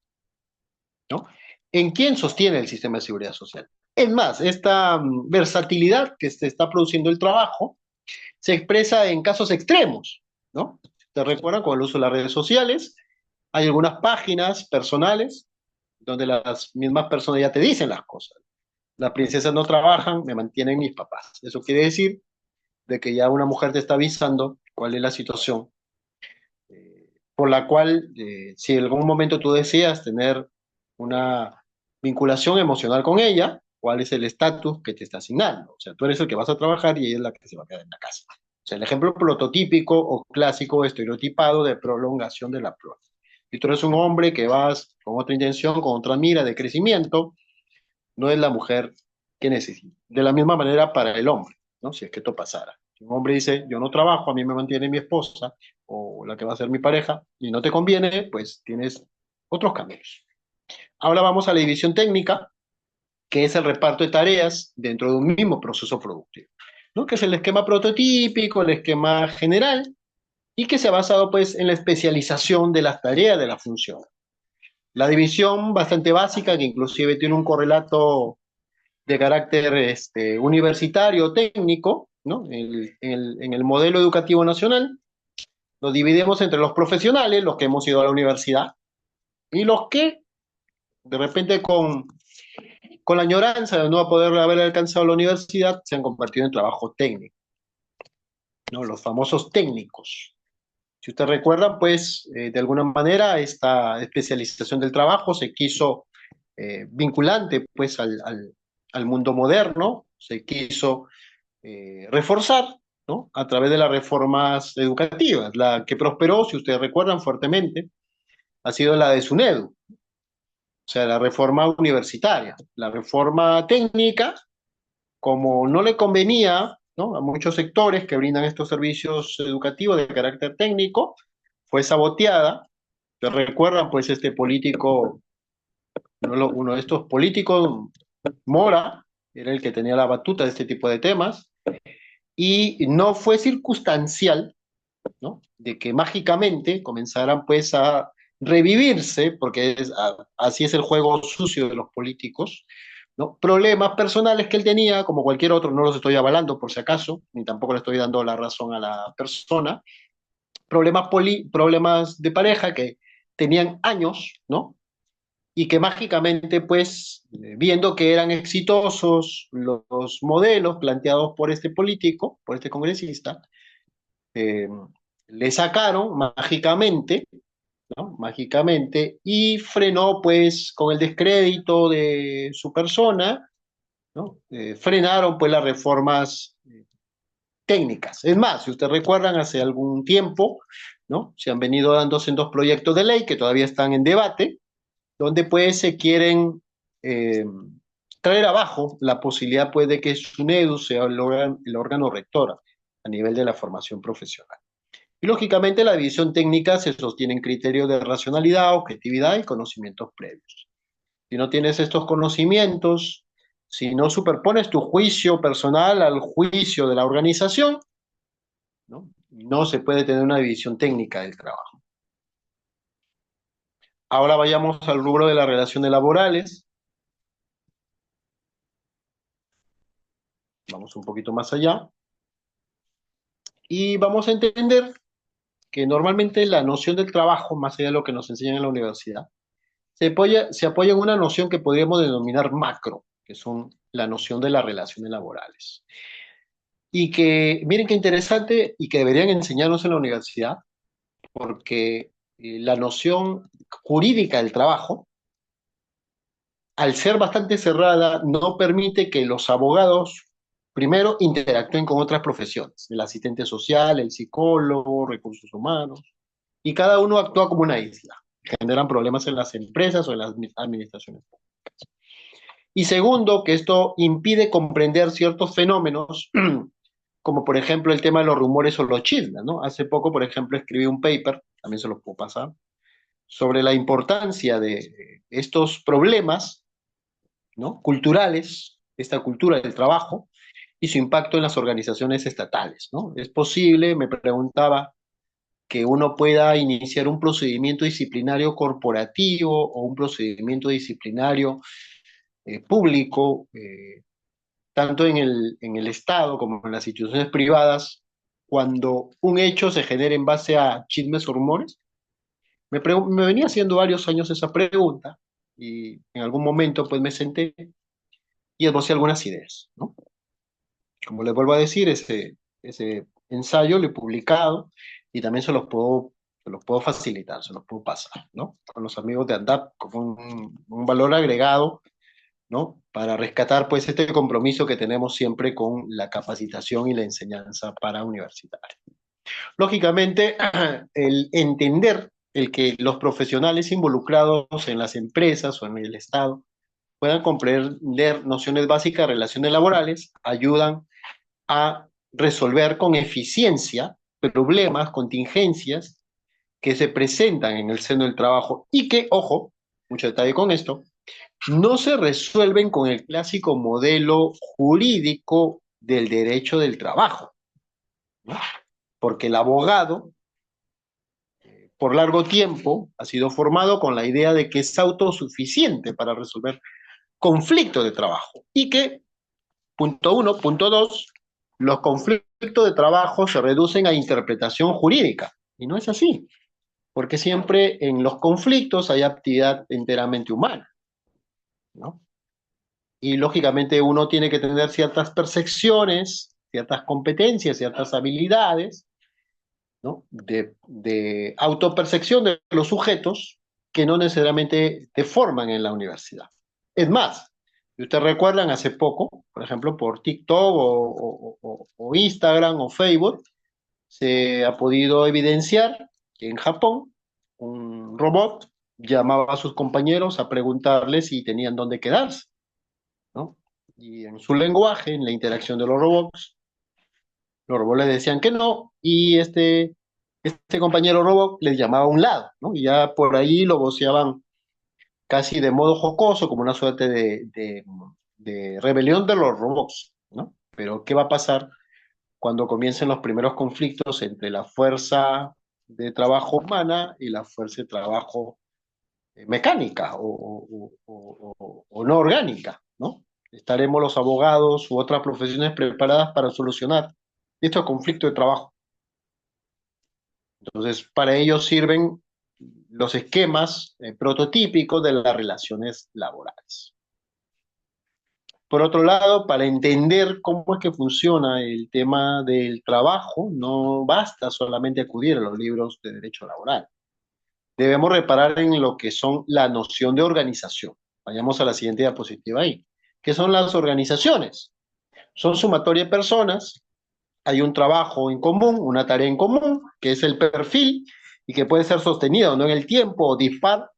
¿no? En quién sostiene el sistema de seguridad social. Es más, esta versatilidad que se está produciendo el trabajo se expresa en casos extremos, ¿no? ¿Te recuerdan con el uso de las redes sociales? Hay algunas páginas personales donde las mismas personas ya te dicen las cosas. Las princesas no trabajan, me mantienen mis papás. Eso quiere decir de que ya una mujer te está avisando cuál es la situación por la cual, si en algún momento tú deseas tener una vinculación emocional con ella, cuál es el estatus que te está asignando. O sea, tú eres el que vas a trabajar y ella es la que se va a quedar en la casa. O sea, el ejemplo prototípico o clásico, estereotipado de prolongación de la prueba. Si tú eres un hombre que vas con otra intención, con otra mira de crecimiento, no es la mujer que necesita. De la misma manera para el hombre, ¿no? Si es que esto pasara. Si un hombre dice, yo no trabajo, a mí me mantiene mi esposa o la que va a ser mi pareja, y no te conviene, pues tienes otros caminos. Ahora vamos a la división técnica, que es el reparto de tareas dentro de un mismo proceso productivo, ¿no? Que es el esquema prototípico, el esquema general, y que se ha basado pues en la especialización de las tareas de la función. La división bastante básica, que inclusive tiene un correlato de carácter universitario, técnico, ¿no? En el modelo educativo nacional, lo dividimos entre los profesionales, los que hemos ido a la universidad, y los que de repente con la añoranza de no poder haber alcanzado la universidad, se han convertido en trabajo técnico, ¿no? Los famosos técnicos. Si usted recuerda, pues de alguna manera esta especialización del trabajo se quiso vinculante pues al mundo moderno, se quiso reforzar, ¿no? A través de las reformas educativas. La que prosperó, si ustedes recuerdan fuertemente, ha sido la de SUNEDU, o sea, la reforma universitaria. La reforma técnica, como no le convenía, ¿no? A muchos sectores que brindan estos servicios educativos de carácter técnico, fue saboteada. ¿Se recuerdan, pues, este político, uno de estos políticos, Mora, era el que tenía la batuta de este tipo de temas, y no fue circunstancial, ¿no? De que mágicamente comenzaran pues a revivirse, porque así es el juego sucio de los políticos, ¿no? Problemas personales que él tenía, como cualquier otro, no los estoy avalando por si acaso, ni tampoco le estoy dando la razón a la persona, problemas de pareja que tenían años, ¿no? Y que mágicamente, pues, viendo que eran exitosos los modelos planteados por este político, por este congresista, eh, le sacaron mágicamente, ¿no? Mágicamente, y frenó pues con el descrédito de su persona, ¿no? Frenaron pues las reformas técnicas. Es más, si ustedes recuerdan, hace algún tiempo, ¿no? Se han venido dándose en dos proyectos de ley que todavía están en debate, donde pues se quieren eh, traer abajo la posibilidad pues de que SUNEDU sea el órgano rector a nivel de la formación profesional. Y lógicamente la división técnica se sostiene en criterios de racionalidad, objetividad y conocimientos previos. Si no tienes estos conocimientos, si no superpones tu juicio personal al juicio de la organización, ¿no? No se puede tener una división técnica del trabajo. Ahora vayamos al rubro de las relaciones laborales. Vamos un poquito más allá. Y vamos a entender que normalmente la noción del trabajo, más allá de lo que nos enseñan en la universidad, se apoya en una noción que podríamos denominar macro, que son la noción de las relaciones laborales. Y que, miren qué interesante, y que deberían enseñarnos en la universidad, porque la noción jurídica del trabajo, al ser bastante cerrada, no permite que los abogados, primero, interactúen con otras profesiones, el asistente social, el psicólogo, recursos humanos, y cada uno actúa como una isla. generan problemas en las empresas o en las administraciones. Y segundo, que esto impide comprender ciertos fenómenos, como por ejemplo el tema de los rumores o los chismes, ¿no? Hace poco, por ejemplo, escribí un paper, también se lo puedo pasar, sobre la importancia de estos problemas, ¿no? Culturales, esta cultura del trabajo y su impacto en las organizaciones estatales, ¿no? Es posible, me preguntaba, que uno pueda iniciar un procedimiento disciplinario corporativo o un procedimiento disciplinario público, tanto en el Estado como en las instituciones privadas, cuando un hecho se genere en base a chismes o rumores. Me venía haciendo varios años esa pregunta y en algún momento pues me senté y esbocé algunas ideas, ¿no? Como les vuelvo a decir, ese ensayo lo he publicado y también se los puedo facilitar, se los puedo pasar, ¿no? Con los amigos de ANDAP como un valor agregado, ¿no? Para rescatar pues este compromiso que tenemos siempre con la capacitación y la enseñanza para universitarios. Lógicamente, el entender el que los profesionales involucrados en las empresas o en el Estado puedan comprender nociones básicas de relaciones laborales ayudan a resolver con eficiencia problemas, contingencias que se presentan en el seno del trabajo y que, ojo, mucho detalle con esto, no se resuelven con el clásico modelo jurídico del derecho del trabajo, ¿no? Porque el abogado, por largo tiempo, ha sido formado con la idea de que es autosuficiente para resolver conflictos de trabajo y que, punto uno, punto dos, los conflictos de trabajo se reducen a interpretación jurídica. Y no es así, porque siempre en los conflictos hay actividad enteramente humana, ¿no? Y lógicamente uno tiene que tener ciertas percepciones, ciertas competencias, ciertas habilidades, ¿no? De autopercepción de los sujetos que no necesariamente te forman en la universidad. Es más, si ustedes recuerdan, hace poco, por ejemplo, por TikTok o Instagram o Facebook, se ha podido evidenciar que en Japón un robot llamaba a sus compañeros a preguntarles si tenían dónde quedarse, ¿no? Y en su lenguaje, en la interacción de los robots les decían que no, y este compañero robot les llamaba a un lado, ¿no? Y ya por ahí lo voceaban casi de modo jocoso, como una suerte de rebelión de los robots, ¿no? Pero ¿qué va a pasar cuando comiencen los primeros conflictos entre la fuerza de trabajo humana y la fuerza de trabajo mecánica o no orgánica, ¿no? Estaremos los abogados u otras profesiones preparadas para solucionar estos conflictos de trabajo. Entonces, para ello sirven los esquemas prototípicos de las relaciones laborales. Por otro lado, para entender cómo es que funciona el tema del trabajo, no basta solamente acudir a los libros de derecho laboral. Debemos reparar en lo que son la noción de organización. Vayamos a la siguiente diapositiva ahí. ¿Qué son las organizaciones? Son sumatoria de personas, hay un trabajo en común, una tarea en común, que es el perfil y que puede ser sostenido no en el tiempo o dispar.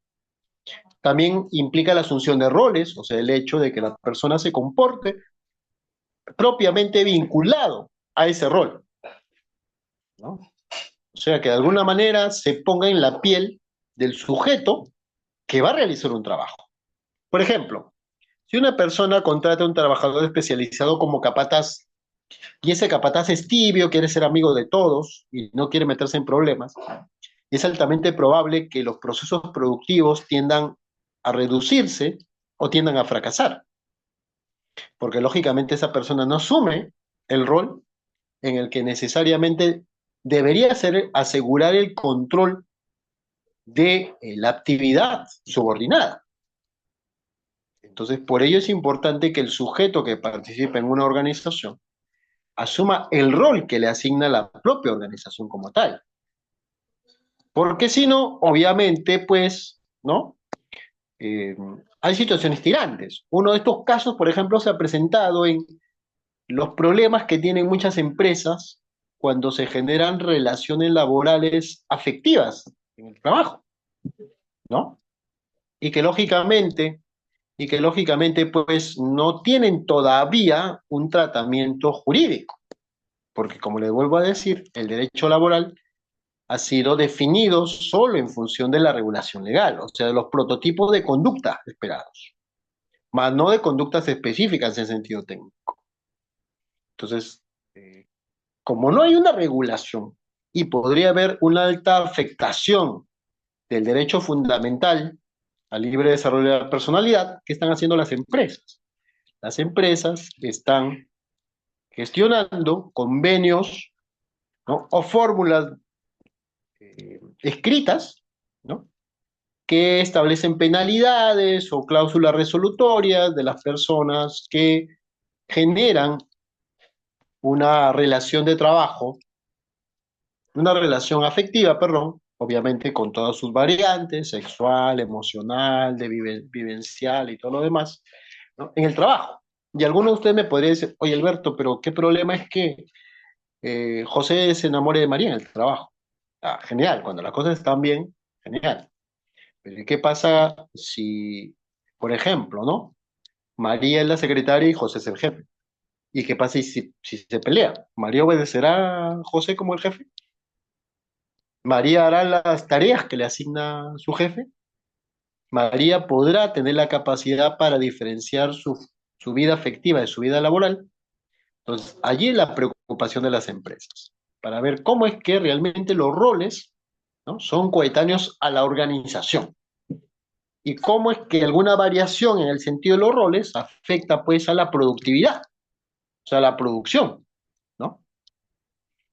También implica la asunción de roles, o sea, el hecho de que la persona se comporte propiamente vinculado a ese rol, ¿no? O sea, que de alguna manera se ponga en la piel del sujeto que va a realizar un trabajo. Por ejemplo, si una persona contrata a un trabajador especializado como capataz y ese capataz es tibio, quiere ser amigo de todos y no quiere meterse en problemas, es altamente probable que los procesos productivos tiendan a reducirse o tiendan a fracasar, porque lógicamente esa persona no asume el rol en el que necesariamente debería ser asegurar el control de la actividad subordinada. Entonces, por ello es importante que el sujeto que participe en una organización asuma el rol que le asigna la propia organización como tal. Porque si no, obviamente, pues, ¿no? Eh, hay situaciones tirantes. Uno de estos casos, por ejemplo, se ha presentado en los problemas que tienen muchas empresas cuando se generan relaciones laborales afectivas en el trabajo. ¿no? Y que lógicamente, pues no tienen todavía un tratamiento jurídico, porque como les vuelvo a decir, el derecho laboral ha sido definido solo en función de la regulación legal, o sea, de los prototipos de conducta esperados, más no de conductas específicas en sentido técnico. Entonces, como no hay una regulación y podría haber una alta afectación del derecho fundamental al libre desarrollo de la personalidad, ¿qué están haciendo las empresas? Las empresas están gestionando convenios, ¿no? O fórmulas escritas, ¿no? Que establecen penalidades o cláusulas resolutorias de las personas que generan una relación de trabajo, una relación afectiva, perdón, obviamente con todas sus variantes, sexual, emocional, vivencial y todo lo demás, ¿no? En el trabajo. Y alguno de ustedes me podría decir, oye Alberto, pero qué problema es que José se enamore de María en el trabajo. Ah, genial, cuando las cosas están bien, genial. Pero ¿y qué pasa si, por ejemplo, ¿no? María es la secretaria y José es el jefe? ¿Y qué pasa si se pelea? ¿María obedecerá a José como el jefe? ¿María hará las tareas que le asigna su jefe? ¿María podrá tener la capacidad para diferenciar su vida afectiva de su vida laboral? Entonces, allí es la preocupación de las empresas, para ver cómo es que realmente los roles, ¿no? Son coetáneos a la organización y cómo es que alguna variación en el sentido de los roles afecta pues a la productividad, o sea, a la producción, ¿no?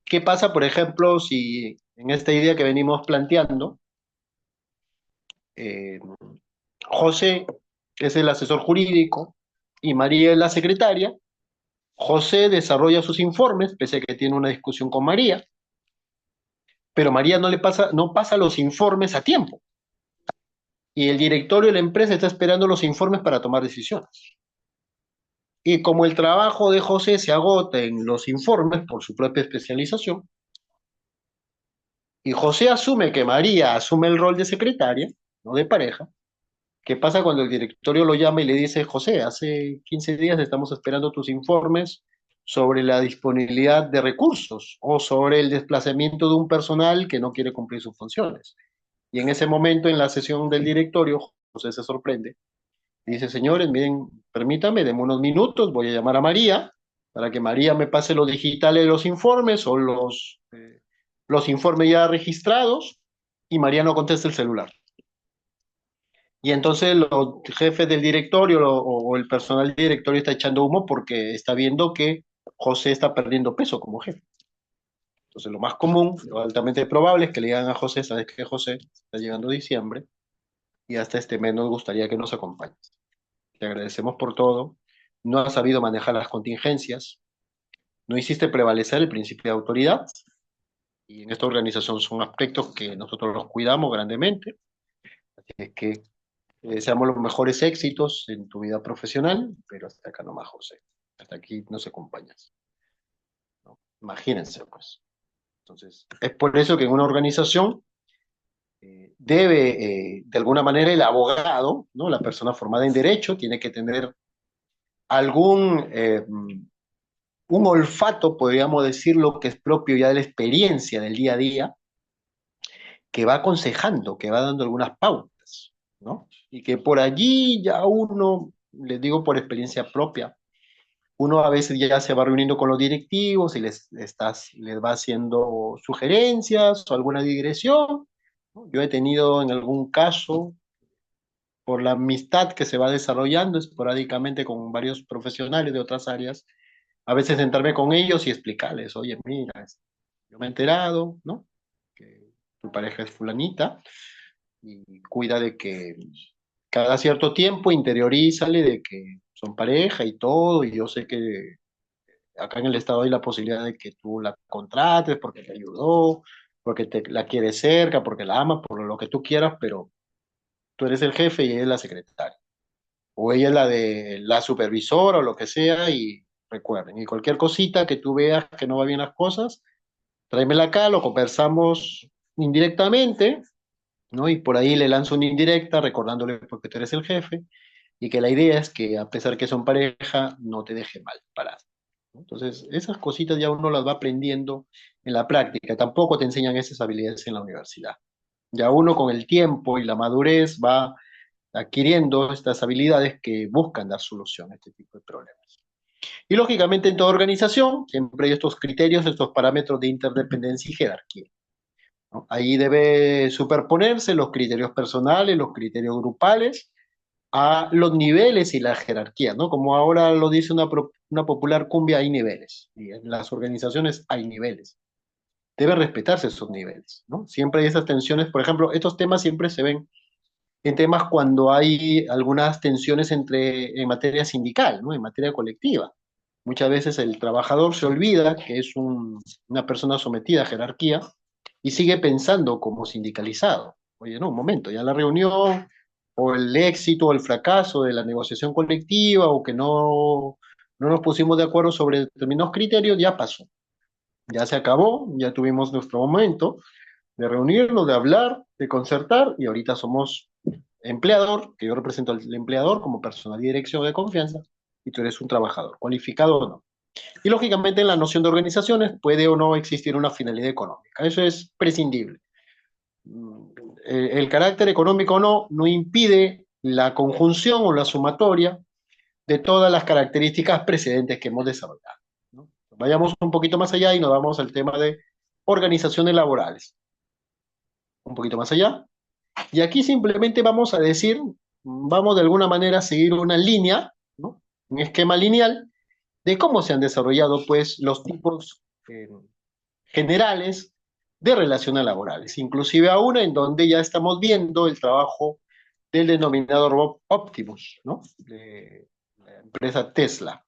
¿Qué pasa, por ejemplo, si en esta idea que venimos planteando, eh, José es el asesor jurídico y María es la secretaria? José desarrolla sus informes, pese a que tiene una discusión con María, pero María no pasa los informes a tiempo. Y el directorio de la empresa está esperando los informes para tomar decisiones. Y como el trabajo de José se agota en los informes por su propia especialización, y José asume que María asume el rol de secretaria, no de pareja, ¿qué pasa cuando el directorio lo llama y le dice, José, hace 15 días estamos esperando tus informes sobre la disponibilidad de recursos o sobre el desplazamiento de un personal que no quiere cumplir sus funciones? Y en ese momento, en la sesión del directorio, José se sorprende y dice, señores, miren, permítame, denme unos minutos, voy a llamar a María para que María me pase los digitales de los informes o los informes ya registrados, y María no contesta el celular. Y entonces los jefes del directorio o el personal del directorio está echando humo porque está viendo que José está perdiendo peso como jefe. Entonces lo más común, lo altamente probable es que le digan a José, sabes que José está llegando diciembre y hasta este mes nos gustaría que nos acompañes. Te agradecemos por todo. No has sabido manejar las contingencias, no hiciste prevalecer el principio de autoridad, y en esta organización son aspectos que nosotros los cuidamos grandemente. Así es que deseamos los mejores éxitos en tu vida profesional, pero hasta acá nomás, José. Hasta aquí nos acompañas, ¿no? Imagínense, pues. Entonces, es por eso que en una organización debe, de alguna manera, el abogado, ¿no? La persona formada en derecho, tiene que tener algún un olfato, podríamos decirlo, que es propio ya de la experiencia del día a día, que va aconsejando, que va dando algunas pautas, ¿no? Y que por allí ya uno, les digo por experiencia propia, uno a veces ya se va reuniendo con los directivos y les va haciendo sugerencias o alguna digresión, ¿no? Yo he tenido en algún caso, por la amistad que se va desarrollando esporádicamente con varios profesionales de otras áreas, a veces sentarme con ellos y explicarles, oye, mira, yo me he enterado, ¿no? Que tu pareja es fulanita y cuida de que cada cierto tiempo interiorízale de que son pareja y todo, y yo sé que acá en el estado hay la posibilidad de que tú la contrates porque te ayudó, porque la quieres cerca, porque la amas, por lo que tú quieras, pero tú eres el jefe y ella es la secretaria, o ella es la supervisora o lo que sea, y recuerden, y cualquier cosita que tú veas que no va bien las cosas, tráemela acá, lo conversamos indirectamente, ¿no? Y por ahí le lanzo una indirecta recordándole porque tú eres el jefe y que la idea es que a pesar que son pareja, no te deje mal parado, ¿no? Entonces, esas cositas ya uno las va aprendiendo en la práctica. Tampoco te enseñan esas habilidades en la universidad. Ya uno con el tiempo y la madurez va adquiriendo estas habilidades que buscan dar solución a este tipo de problemas. Y lógicamente en toda organización siempre hay estos criterios, estos parámetros de interdependencia y jerarquía, ¿no? Ahí debe superponerse los criterios personales, los criterios grupales, a los niveles y la jerarquía, ¿no? Como ahora lo dice una popular cumbia, hay niveles, y en las organizaciones hay niveles. Debe respetarse esos niveles, ¿no? Siempre hay esas tensiones, por ejemplo, estos temas siempre se ven en temas cuando hay algunas tensiones en materia sindical, ¿no? En materia colectiva. Muchas veces el trabajador se olvida que es una persona sometida a jerarquía y sigue pensando como sindicalizado. Oye, no, un momento, ya la reunión o el éxito o el fracaso de la negociación colectiva o que no nos pusimos de acuerdo sobre determinados criterios, ya pasó, ya se acabó, ya tuvimos nuestro momento de reunirnos, de hablar, de concertar y ahorita somos empleador, que yo represento al empleador como personal de dirección de confianza y tú eres un trabajador, cualificado o no. Y lógicamente en la noción de organizaciones puede o no existir una finalidad económica. Eso es prescindible. El carácter económico o no no impide la conjunción o la sumatoria de todas las características precedentes que hemos desarrollado, ¿no? Vayamos un poquito más allá y nos vamos al tema de organizaciones laborales. Un poquito más allá. Y aquí simplemente vamos a decir, vamos de alguna manera a seguir una línea, ¿no? Un esquema lineal de cómo se han desarrollado pues los tipos generales de relaciones laborales, inclusive a una en donde ya estamos viendo el trabajo del denominador Optimus, ¿no? De la empresa Tesla.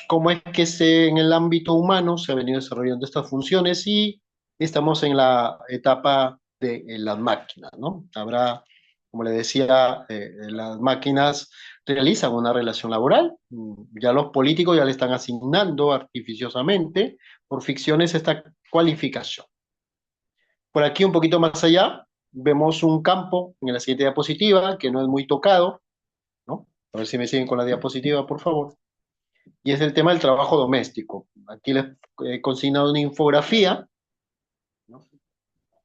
Cómo es que en el ámbito humano se han venido desarrollando estas funciones y estamos en la etapa de las máquinas, ¿no? Habrá, como le decía, las máquinas realizan una relación laboral, ya los políticos ya le están asignando artificiosamente por ficciones esta cualificación. Por aquí un poquito más allá vemos un campo en la siguiente diapositiva que no es muy tocado, ¿no? A ver si me siguen con la diapositiva, por favor, y es el tema del trabajo doméstico. Aquí les he consignado una infografía, ¿no?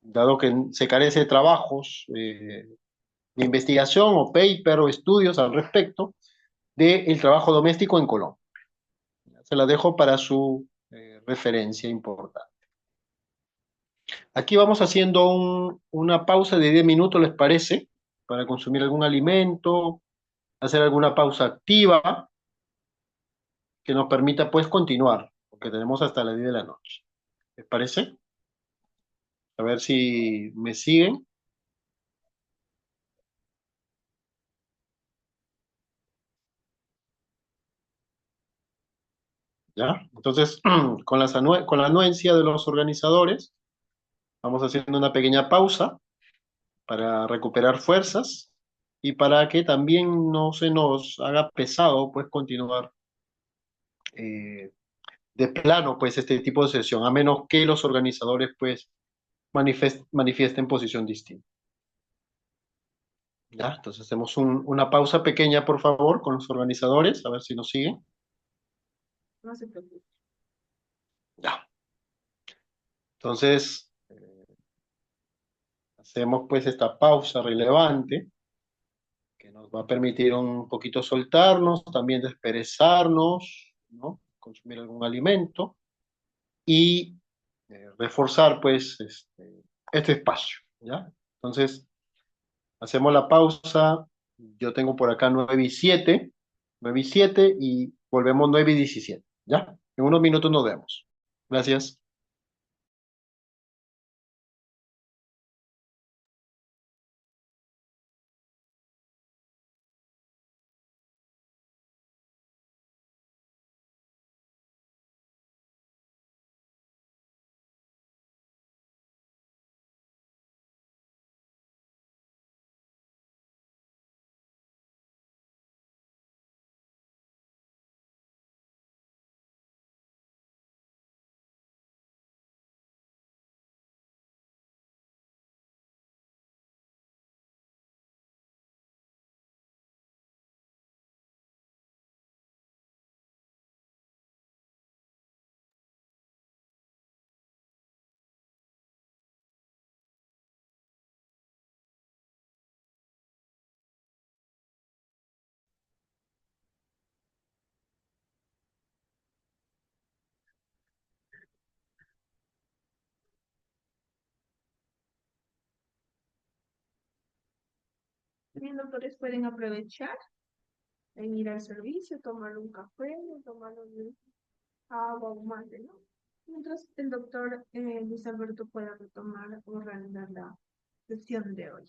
Dado que se carece de trabajos de investigación o paper o estudios al respecto del trabajo doméstico en Colombia. Se la dejo para su referencia importante. Aquí vamos haciendo una pausa de 10 minutos, ¿les parece? Para consumir algún alimento, hacer alguna pausa activa que nos permita pues continuar, porque tenemos hasta las 10 de la noche. ¿Les parece? A ver si me siguen. ¿Ya? Entonces, con la anuencia de los organizadores, vamos haciendo una pequeña pausa para recuperar fuerzas y para que también no se nos haga pesado, pues, continuar eh, de plano, pues, este tipo de sesión, a menos que los organizadores, pues, manifiesten posición distinta. ¿Ya? Entonces, hacemos una pausa pequeña, por favor, con los organizadores, a ver si nos siguen. No se preocupe. Ya. Entonces, hacemos, pues, esta pausa relevante que nos va a permitir un poquito soltarnos, también desperezarnos, ¿no? Consumir algún alimento y reforzar pues este espacio, ¿ya? Entonces, hacemos la pausa, yo tengo por acá 9 y 7 y volvemos 9 y 17, ¿ya? En unos minutos nos vemos. Gracias. También, doctores, pueden aprovechar en ir al servicio, tomar un café, tomar un agua o mate, ¿no? Mientras el doctor Luis Alberto pueda retomar o reanudar la sesión de hoy.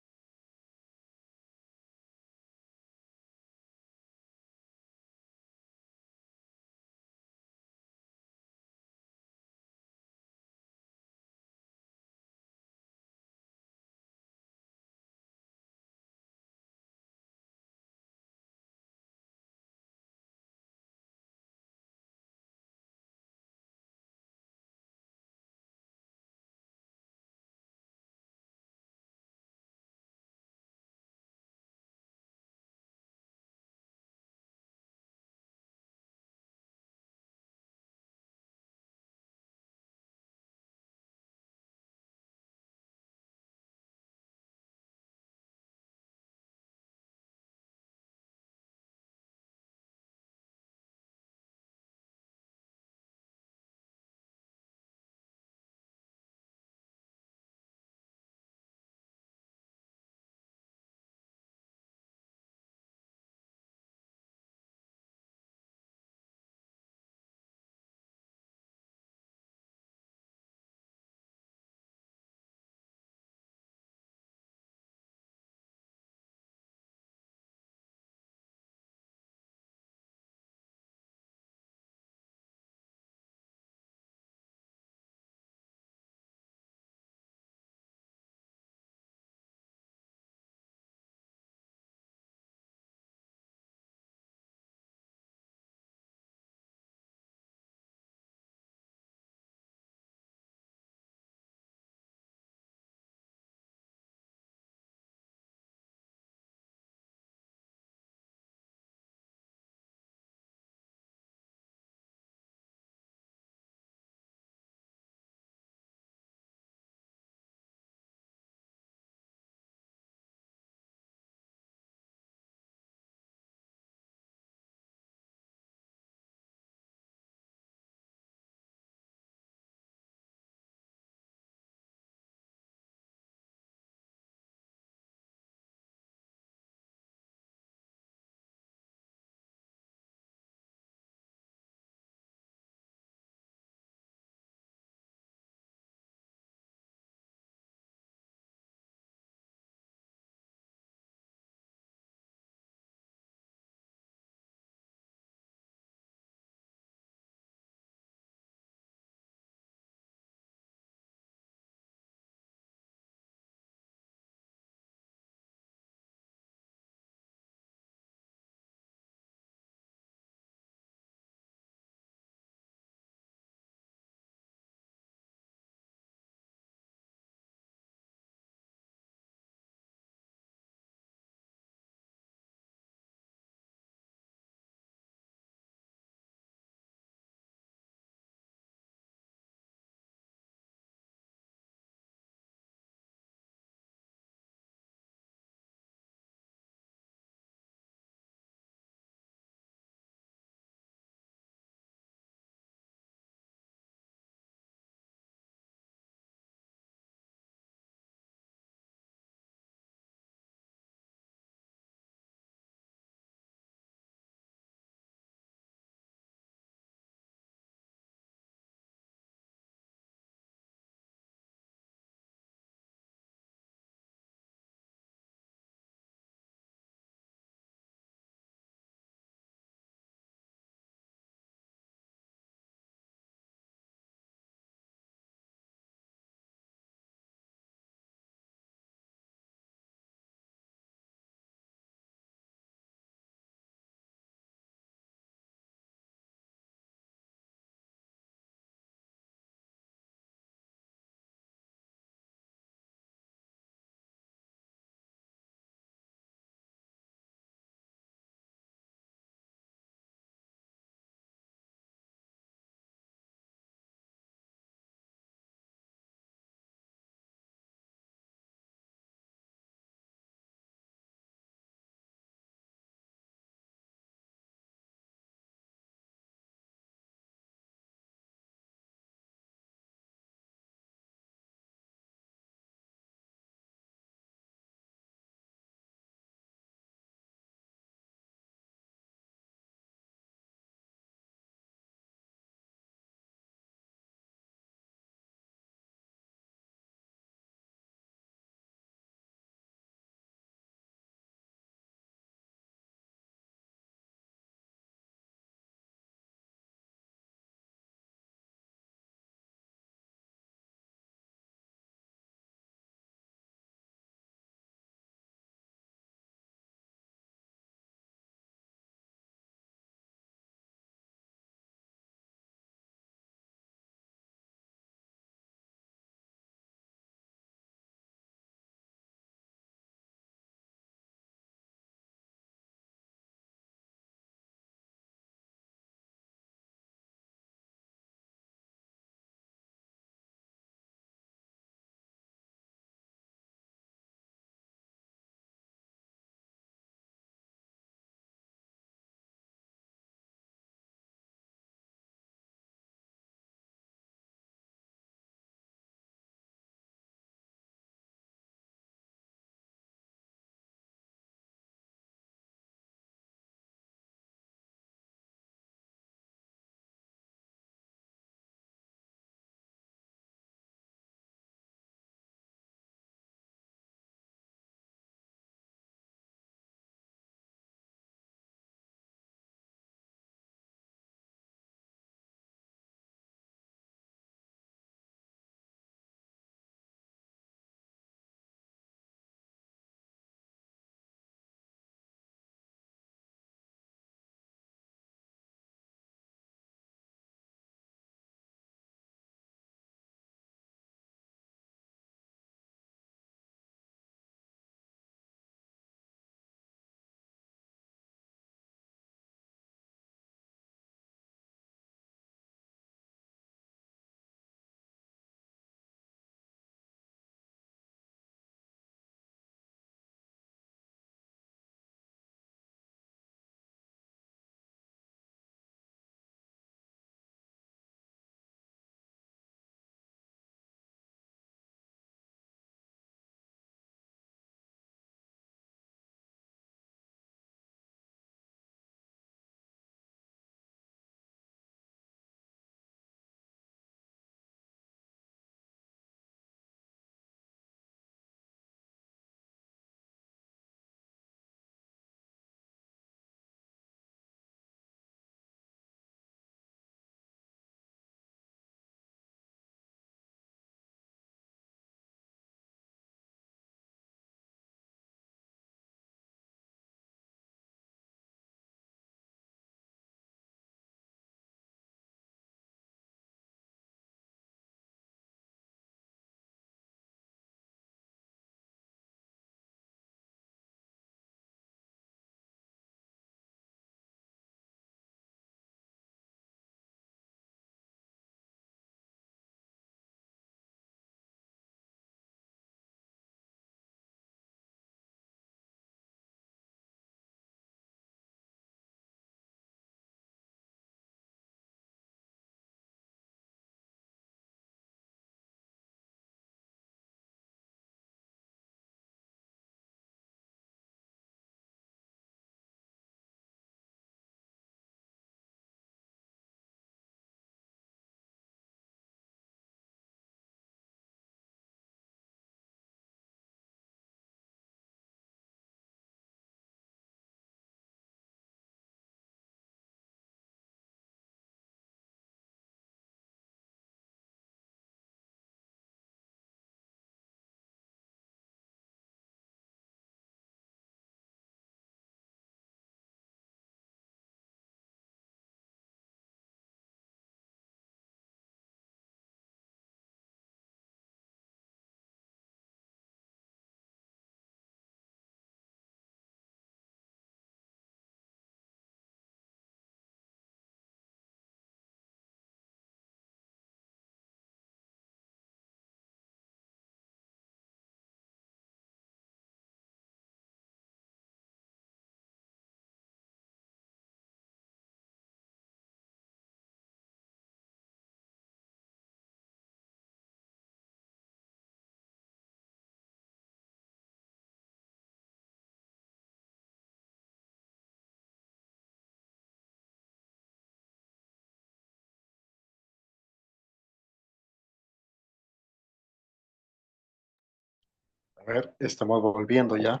A ver, estamos volviendo ya.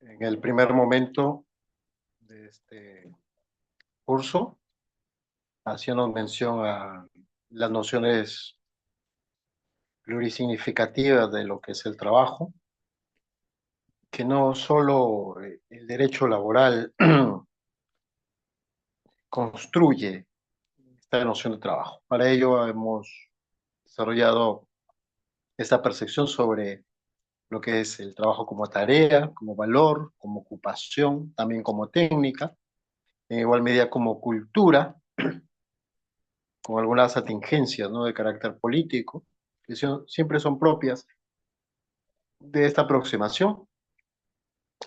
En el primer momento de este curso, hacíamos mención a las nociones plurisignificativas de lo que es el trabajo, que no solo el derecho laboral construye esta noción de trabajo. Para ello hemos desarrollado esta percepción sobre lo que es el trabajo como tarea, como valor, como ocupación, también como técnica, en igual medida como cultura, con algunas atingencias, ¿no?, de carácter político, que siempre son propias de esta aproximación,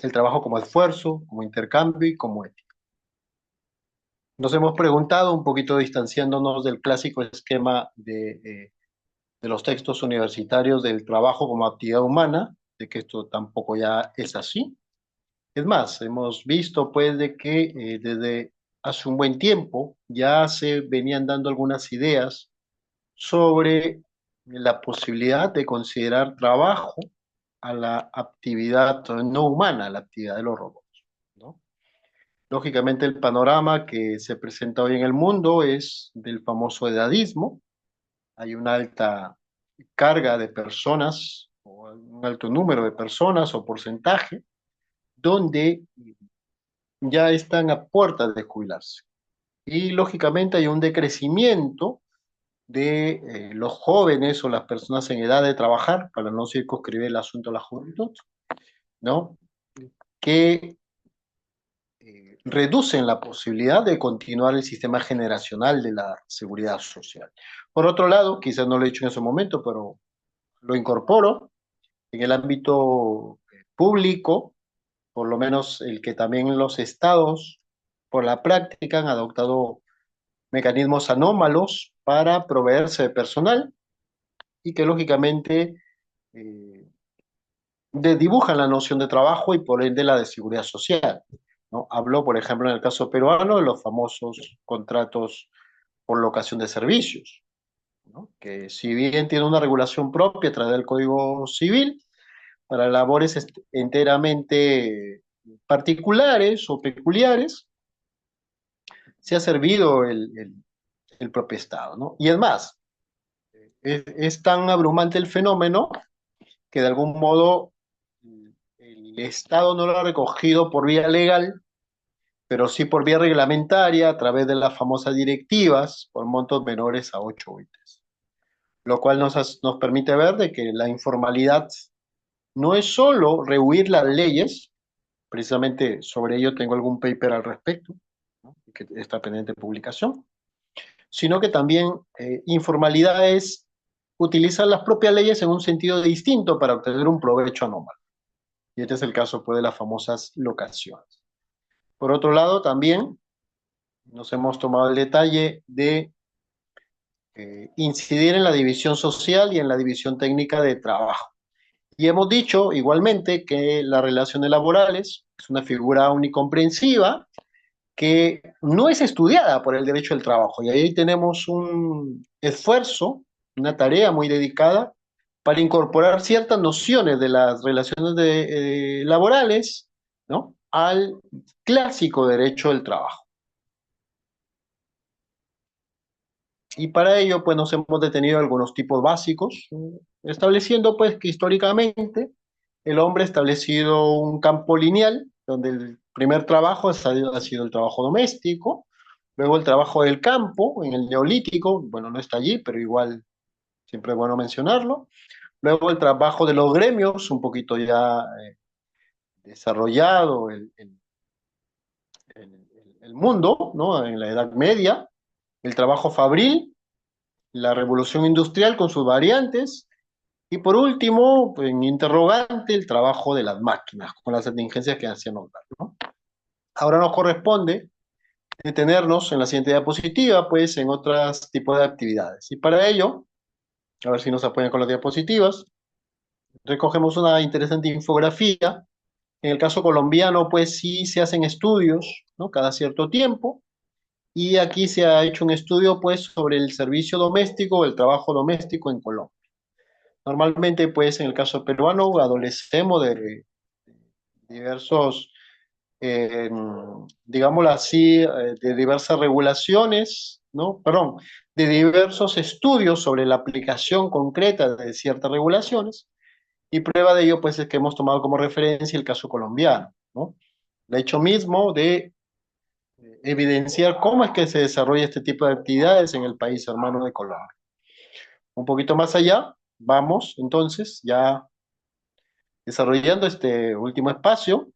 el trabajo como esfuerzo, como intercambio y como ética. Nos hemos preguntado, un poquito distanciándonos del clásico esquema de los textos universitarios del trabajo como actividad humana, de que esto tampoco ya es así. Es más, hemos visto pues de que desde hace un buen tiempo ya se venían dando algunas ideas sobre la posibilidad de considerar trabajo a la actividad no humana, a la actividad de los robots, ¿no? Lógicamente el panorama que se presenta hoy en el mundo es del famoso edadismo. Hay una alta carga de personas, o un alto número de personas o porcentaje, donde ya están a puertas de jubilarse. Y lógicamente hay un decrecimiento de los jóvenes o las personas en edad de trabajar, para no circunscribir el asunto a la juventud, ¿no? Que reducen la posibilidad de continuar el sistema generacional de la seguridad social. Por otro lado, quizás no lo he dicho en ese momento, pero lo incorporo en el ámbito público, por lo menos el que también los estados, por la práctica, han adoptado mecanismos anómalos para proveerse de personal y que lógicamente eh, dibujan la noción de trabajo y por ende la de seguridad social, ¿no? Hablo, por ejemplo, en el caso peruano de los famosos contratos por locación de servicios, ¿no?, que si bien tiene una regulación propia a través del Código Civil, para labores enteramente particulares o peculiares, se ha servido el propio Estado, ¿no? Y es más, es tan abrumante el fenómeno que de algún modo el Estado no lo ha recogido por vía legal, pero sí por vía reglamentaria a través de las famosas directivas por montos menores a 8 UITs, lo cual nos permite ver de que la informalidad no es solo rehuir las leyes, precisamente sobre ello tengo algún paper al respecto, ¿no?, que está pendiente de publicación, sino que también informalidad es utilizar las propias leyes en un sentido distinto para obtener un provecho anómalo. Y este es el caso pues, de las famosas locaciones. Por otro lado, también nos hemos tomado el detalle de incidir en la división social y en la división técnica de trabajo. Y hemos dicho igualmente que las relaciones laborales es una figura omnicomprensiva que no es estudiada por el derecho del trabajo. Y ahí tenemos un esfuerzo, una tarea muy dedicada para incorporar ciertas nociones de las relaciones laborales, ¿no?, al clásico derecho del trabajo. Y para ello, pues nos hemos detenido en algunos tipos básicos, estableciendo pues que históricamente el hombre ha establecido un campo lineal, donde el primer trabajo ha sido el trabajo doméstico, luego el trabajo del campo, en el neolítico, bueno, no está allí, pero igual siempre es bueno mencionarlo, luego el trabajo de los gremios, un poquito ya desarrollado el mundo, ¿no?, en la Edad Media, el trabajo fabril, la revolución industrial con sus variantes, y por último, en interrogante, el trabajo de las máquinas, con las contingencias que hacían notar, ¿no? Ahora nos corresponde detenernos en la siguiente diapositiva, pues en otros tipos de actividades. Y para ello, a ver si nos apoyan con las diapositivas, recogemos una interesante infografía. En el caso colombiano, pues sí se hacen estudios, ¿no?, cada cierto tiempo. Y aquí se ha hecho un estudio, pues, sobre el servicio doméstico, el trabajo doméstico en Colombia. Normalmente, pues, en el caso peruano, adolecemos de diversos, digámoslo así, de diversas regulaciones, ¿no? Perdón, de diversos estudios sobre la aplicación concreta de ciertas regulaciones, y prueba de ello, pues, es que hemos tomado como referencia el caso colombiano, ¿no? El hecho mismo de evidenciar cómo es que se desarrolla este tipo de actividades en el país hermano de Colombia. Un poquito más allá, vamos entonces ya desarrollando este último espacio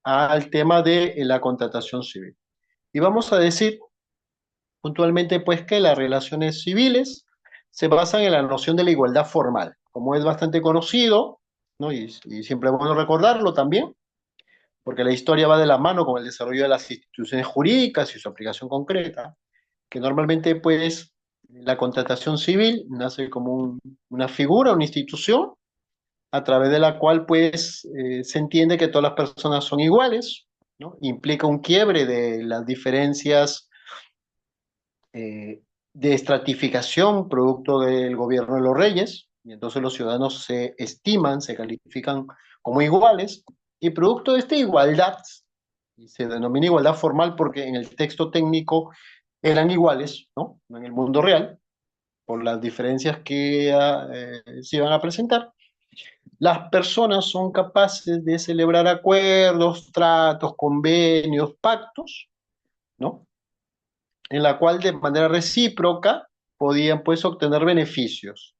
al tema de la contratación civil. Y vamos a decir puntualmente pues que las relaciones civiles se basan en la noción de la igualdad formal, como es bastante conocido, ¿no? Y siempre es bueno recordarlo también, porque la historia va de la mano con el desarrollo de las instituciones jurídicas y su aplicación concreta, que normalmente pues la contratación civil nace como una figura, una institución, a través de la cual pues se entiende que todas las personas son iguales, ¿no? Implica un quiebre de las diferencias de estratificación producto del gobierno de los reyes, y entonces los ciudadanos se estiman, se califican como iguales, y producto de esta igualdad, y se denomina igualdad formal porque en el texto técnico eran iguales, ¿no? En el mundo real, por las diferencias que se iban a presentar, las personas son capaces de celebrar acuerdos, tratos, convenios, pactos, ¿no? En la cual de manera recíproca podían pues obtener beneficios.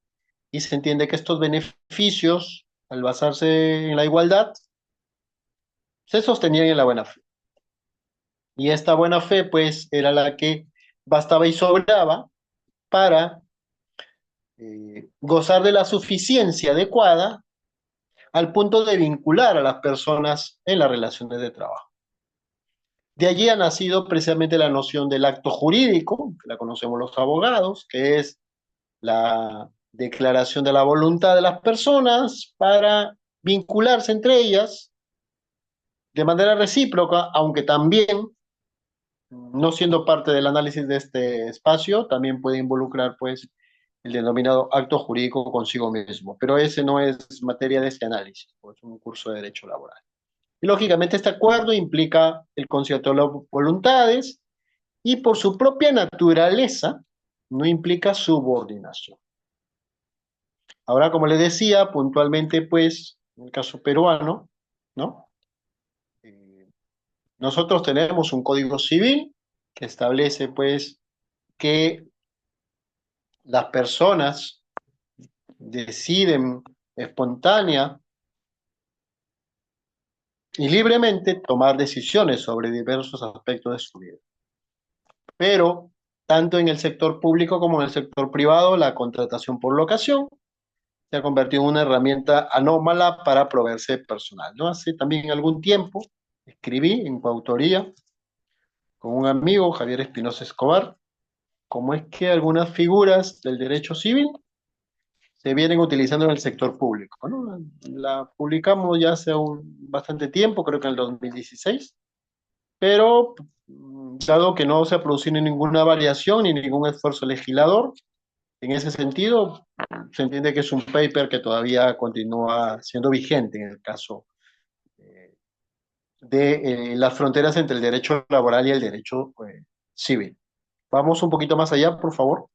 Y se entiende que estos beneficios, al basarse en la igualdad, se sostenían en la buena fe. Y esta buena fe pues era la que bastaba y sobraba para gozar de la suficiencia adecuada al punto de vincular a las personas en las relaciones de trabajo. De allí ha nacido precisamente la noción del acto jurídico, que la conocemos los abogados, que es la declaración de la voluntad de las personas para vincularse entre ellas de manera recíproca, aunque también, no siendo parte del análisis de este espacio, también puede involucrar pues el denominado acto jurídico consigo mismo, pero ese no es materia de este análisis, pues es un curso de derecho laboral. Y lógicamente este acuerdo implica el concierto de las voluntades y por su propia naturaleza no implica subordinación. Ahora, como les decía, puntualmente, pues, en el caso peruano, ¿no? Eh, nosotros tenemos un código civil que establece, pues, que las personas deciden espontánea y libremente tomar decisiones sobre diversos aspectos de su vida. Pero, tanto en el sector público como en el sector privado, la contratación por locación se ha convertido en una herramienta anómala para proveerse personal, ¿no? Hace también algún tiempo escribí en coautoría con un amigo, Javier Espinosa Escobar, cómo es que algunas figuras del derecho civil se vienen utilizando en el sector público, ¿no? La publicamos ya hace bastante tiempo, creo que en el 2016, pero dado que no se ha producido ninguna variación ni ningún esfuerzo legislador, en ese sentido, se entiende que es un paper que todavía continúa siendo vigente en el caso eh, de las fronteras entre el derecho laboral y el derecho civil. Vamos un poquito más allá, por favor,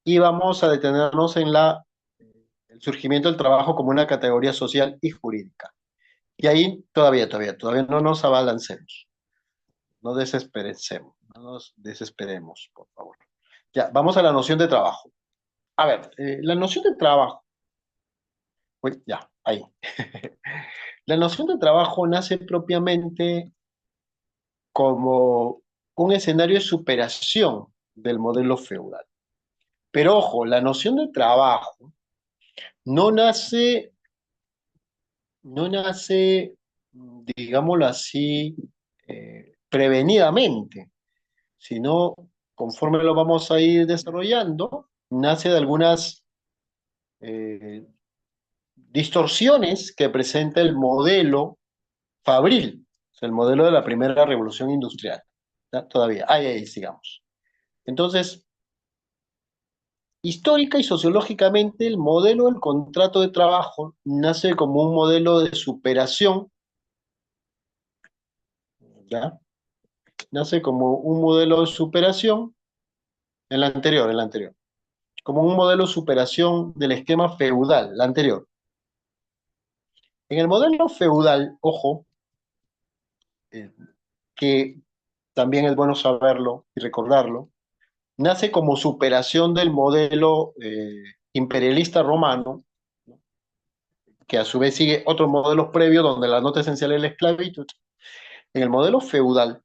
y vamos a detenernos en el surgimiento del trabajo como una categoría social y jurídica. Y ahí todavía no nos abalancemos, no desesperemos, no nos desesperemos, por favor. Ya, vamos a la noción de trabajo. A ver, la noción de trabajo, pues ya, ahí. La noción de trabajo nace propiamente como un escenario de superación del modelo feudal. Pero ojo, la noción de trabajo no nace, no nace, digámoslo así, prevenidamente, sino conforme lo vamos a ir desarrollando, nace de algunas eh, distorsiones que presenta el modelo fabril, o sea, el modelo de la primera revolución industrial. ¿Ya? Todavía, ahí sigamos. Entonces, Histórica y sociológicamente, el modelo del contrato de trabajo nace como un modelo de superación, ¿ya? Nace como un modelo de superación, en la anterior, como un modelo de superación del esquema feudal, la anterior. En el modelo feudal, ojo, eh, que también es bueno saberlo y recordarlo, nace como superación del modelo imperialista romano, ¿no? Que a su vez sigue otros modelos previos donde la nota esencial es la esclavitud. En el modelo feudal,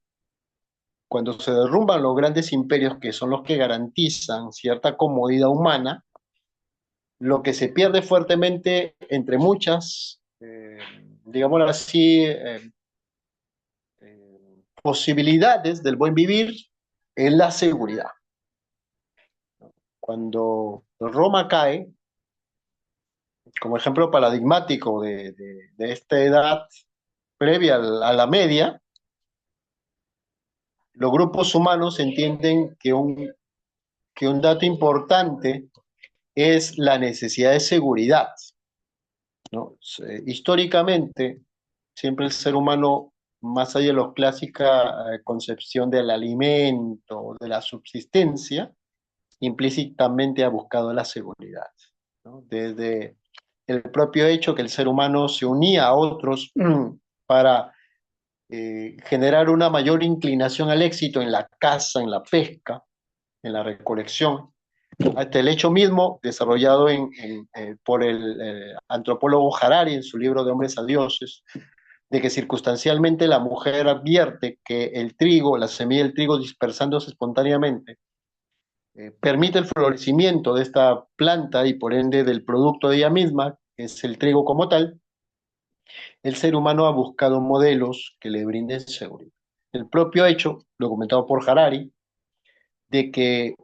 cuando se derrumban los grandes imperios que son los que garantizan cierta comodidad humana, lo que se pierde fuertemente entre muchas, digámoslo así, posibilidades del buen vivir es la seguridad. Cuando Roma cae, como ejemplo paradigmático de esta edad previa a la media, los grupos humanos entienden que un dato importante es la necesidad de seguridad, ¿no? Históricamente, siempre el ser humano, más allá de la clásica concepción del alimento, de la subsistencia, implícitamente ha buscado la seguridad, ¿no? Desde el propio hecho que el ser humano se unía a otros para generar una mayor inclinación al éxito en la caza, en la pesca, en la recolección, hasta el hecho mismo desarrollado por el antropólogo Harari en su libro de Hombres a Dioses, de que circunstancialmente la mujer advierte que el trigo, la semilla del trigo dispersándose espontáneamente, permite el florecimiento de esta planta y por ende del producto de ella misma, que es el trigo como tal. El ser humano ha buscado modelos que le brinden seguridad. El propio hecho, documentado por Harari, de que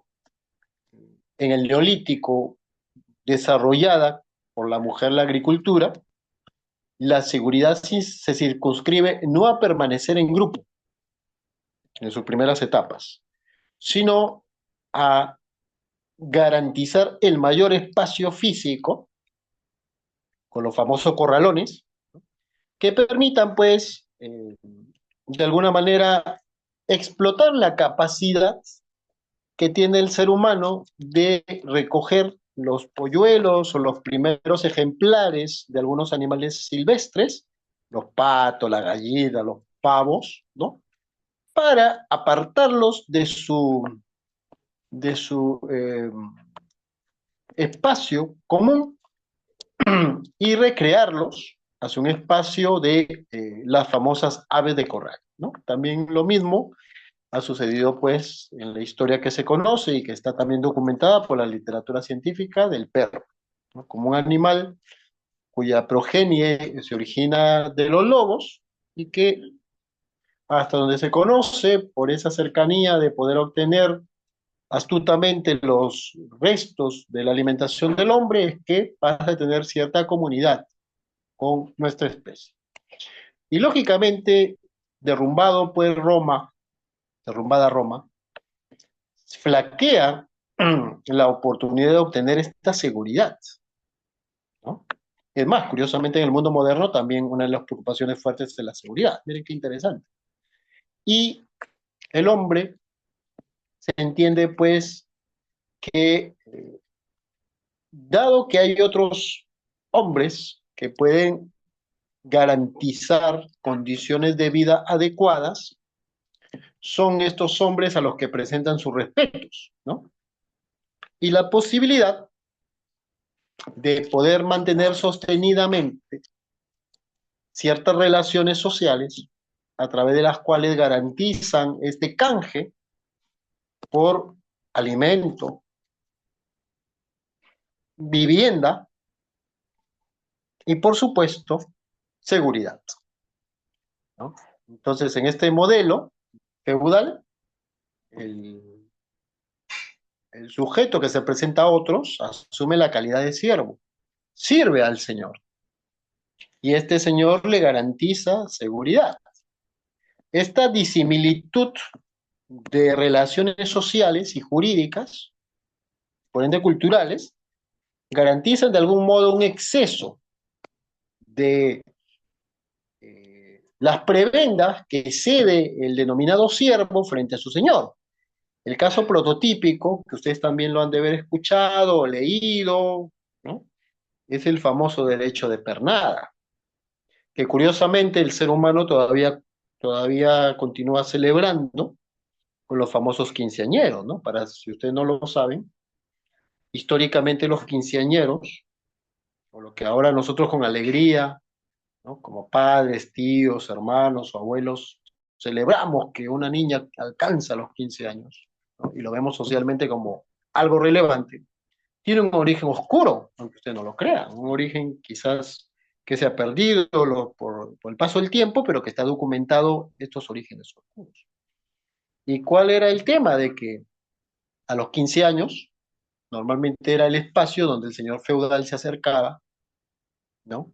en el Neolítico, desarrollada por la mujer la agricultura, la seguridad se circunscribe no a permanecer en grupo en sus primeras etapas, sino a garantizar el mayor espacio físico con los famosos corralones que permitan, pues, de alguna manera, explotar la capacidad que tiene el ser humano de recoger los polluelos o los primeros ejemplares de algunos animales silvestres, los patos, la gallina, los pavos, ¿no? Para apartarlos de su espacio común y recrearlos hacia un espacio de las famosas aves de corral, ¿no? También lo mismo ha sucedido pues en la historia que se conoce y que está también documentada por la literatura científica del perro, ¿no? Como un animal cuya progenie se origina de los lobos y que hasta donde se conoce, por esa cercanía de poder obtener astutamente los restos de la alimentación del hombre, es que pasa a tener cierta comunidad con nuestra especie. Y lógicamente, derrumbado pues Roma, derrumbada Roma, flaquea la oportunidad de obtener esta seguridad, ¿no? Es más, curiosamente en el mundo moderno también una de las preocupaciones fuertes es la seguridad. Miren qué interesante. Y el hombre se entiende pues que, dado que hay otros hombres que pueden garantizar condiciones de vida adecuadas, son estos hombres a los que presentan sus respetos, ¿no? Y la posibilidad de poder mantener sostenidamente ciertas relaciones sociales a través de las cuales garantizan este canje por alimento, vivienda y, por supuesto, seguridad, ¿no? Entonces, en este modelo feudal, el, el sujeto que se presenta a otros asume la calidad de siervo, sirve al Señor y este Señor le garantiza seguridad. Esta disimilitud de relaciones sociales y jurídicas por ende culturales, garantizan de algún modo un exceso de las prebendas que cede el denominado siervo frente a su señor. El caso prototípico, que ustedes también lo han de haber escuchado o leído, ¿no? Es el famoso derecho de pernada, que curiosamente el ser humano todavía continúa celebrando con los famosos quinceañeros, ¿no? Para si ustedes no lo saben, históricamente los quinceañeros, o lo que ahora nosotros con alegría, ¿no? Como padres, tíos, hermanos o abuelos, celebramos que una niña alcanza los 15 años, ¿no? Y lo vemos socialmente como algo relevante. Tiene un origen oscuro, aunque usted no lo crea, un origen quizás que se ha perdido por el paso del tiempo, pero que está documentado estos orígenes oscuros. ¿Y cuál era el tema? De que a los 15 años, normalmente era el espacio donde el señor feudal se acercaba, ¿no?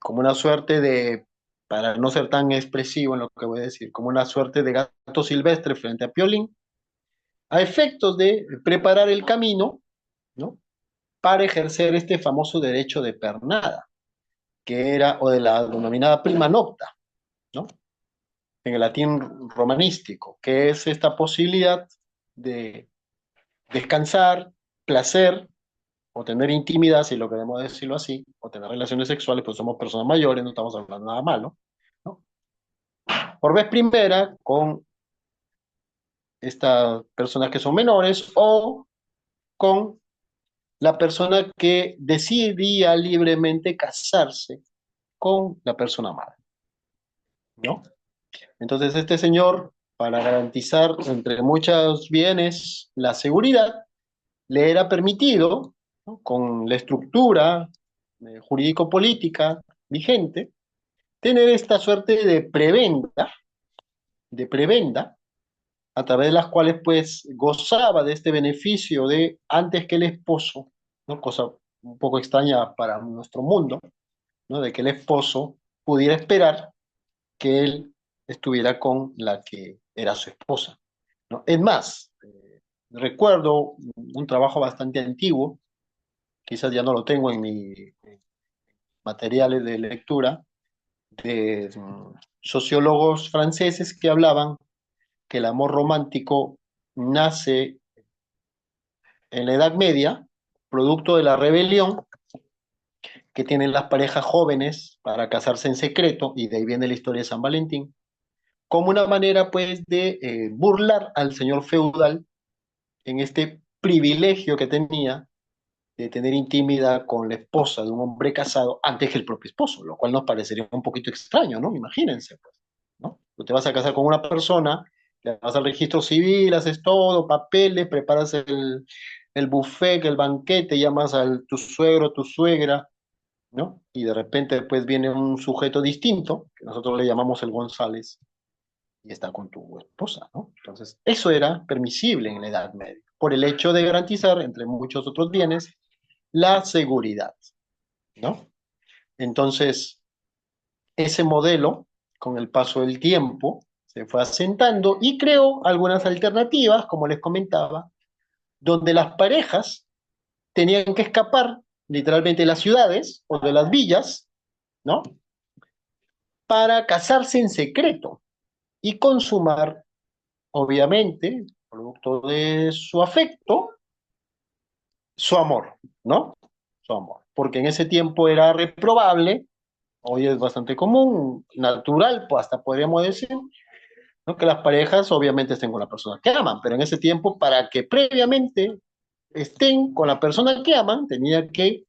Como una suerte de, para no ser tan expresivo en lo que voy a decir, como una suerte de gato silvestre frente a Piolín, a efectos de preparar el camino, ¿no? Para ejercer este famoso derecho de pernada, que era, o de la denominada prima nocta, ¿no? En el latín romanístico, que es esta posibilidad de descansar, placer, o tener intimidad, si lo queremos decirlo así, o tener relaciones sexuales, pues somos personas mayores, no estamos hablando nada malo, ¿no? Por vez primera con estas personas que son menores o con la persona que decidía libremente casarse con la persona amada, ¿no? Entonces este señor, para garantizar entre muchos bienes la seguridad, le era permitido, ¿no? Con la estructura jurídico-política vigente, tener esta suerte de prebenda, a través de las cuales pues gozaba de este beneficio de antes que el esposo, ¿no? Cosa un poco extraña para nuestro mundo, ¿no? De que el esposo pudiera esperar que él estuviera con la que era su esposa, ¿no? Es más, recuerdo un trabajo bastante antiguo, quizás ya no lo tengo en mis materiales de lectura, de sociólogos franceses que hablaban que el amor romántico nace en la Edad Media, producto de la rebelión que tienen las parejas jóvenes para casarse en secreto, y de ahí viene la historia de San Valentín, como una manera pues de burlar al señor feudal en este privilegio que tenía de tener intimidad con la esposa de un hombre casado antes que el propio esposo, lo cual nos parecería un poquito extraño, ¿no? Imagínense, pues, ¿no? Tú te vas a casar con una persona, le vas al registro civil, haces todo, papeles, preparas el buffet, el banquete, llamas a tu suegro, tu suegra, ¿no? Y de repente pues viene un sujeto distinto, que nosotros le llamamos el González, y está con tu esposa, ¿no? Entonces, eso era permisible en la Edad Media, por el hecho de garantizar, entre muchos otros bienes, la seguridad, ¿no? Entonces, ese modelo, con el paso del tiempo, se fue asentando y creó algunas alternativas, como les comentaba, donde las parejas tenían que escapar literalmente de las ciudades o de las villas, ¿no? Para casarse en secreto y consumar, obviamente, producto de su afecto, su amor, ¿no? Su amor. Porque en ese tiempo era reprobable, hoy es bastante común, natural, pues hasta podríamos decir, ¿no? Que las parejas obviamente estén con la persona que aman, pero en ese tiempo, para que previamente estén con la persona que aman, tenía que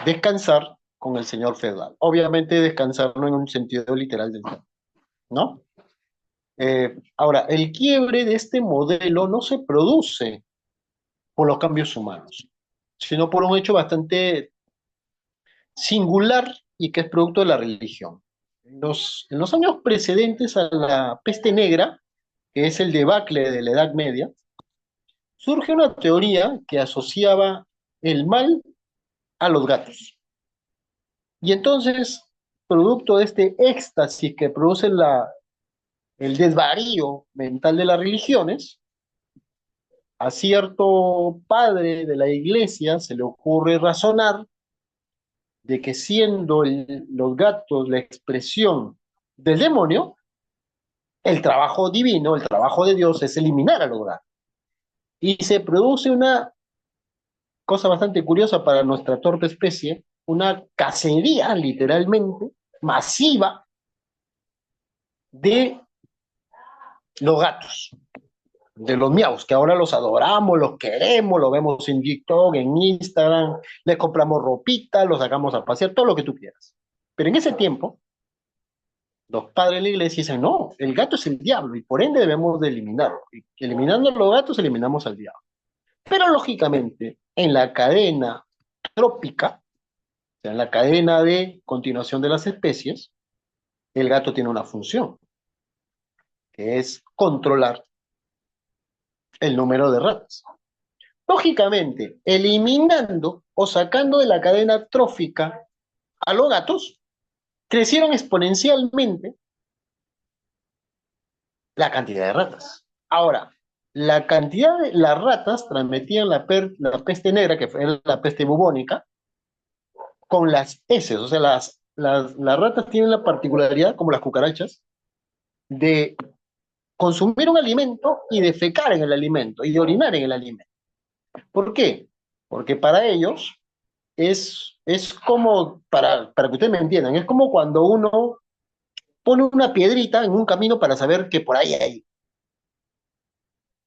descansar con el señor feudal. Obviamente descansar no en un sentido literal del término, ¿no? Ahora, el quiebre de este modelo no se produce por los cambios humanos, sino por un hecho bastante singular y que es producto de la religión. En los años precedentes a la peste negra, que es el debacle de la Edad Media, surge una teoría que asociaba el mal a los gatos. Y entonces, producto de este éxtasis que produce el desvarío mental de las religiones, A cierto padre de la iglesia se le ocurre razonar de que siendo los gatos la expresión del demonio, el trabajo divino, el trabajo de Dios es eliminar a los gatos. Y se produce una cosa bastante curiosa para nuestra torpe especie, una cacería literalmente masiva de los gatos, de los miaus, que ahora los adoramos, los queremos, los vemos en TikTok, en Instagram, les compramos ropita, los sacamos a pasear, todo lo que tú quieras. Pero en ese tiempo, los padres de la iglesia dicen, no, el gato es el diablo y por ende debemos de eliminarlo. Y eliminando a los gatos, eliminamos al diablo. Pero lógicamente, en la cadena trópica, o sea, en la cadena de continuación de las especies, el gato tiene una función, que es controlar el número de ratas. Lógicamente, eliminando o sacando de la cadena trófica a los gatos, crecieron exponencialmente la cantidad de ratas. Ahora, la cantidad de las ratas transmitían la peste negra, que fue la peste bubónica, con las heces. O sea, las ratas tienen la particularidad, como las cucarachas, de consumir un alimento y defecar en el alimento y de orinar en el alimento. ¿Por qué? Porque para ellos es como, para que ustedes me entiendan, es como cuando uno pone una piedrita en un camino para saber que por ahí hay.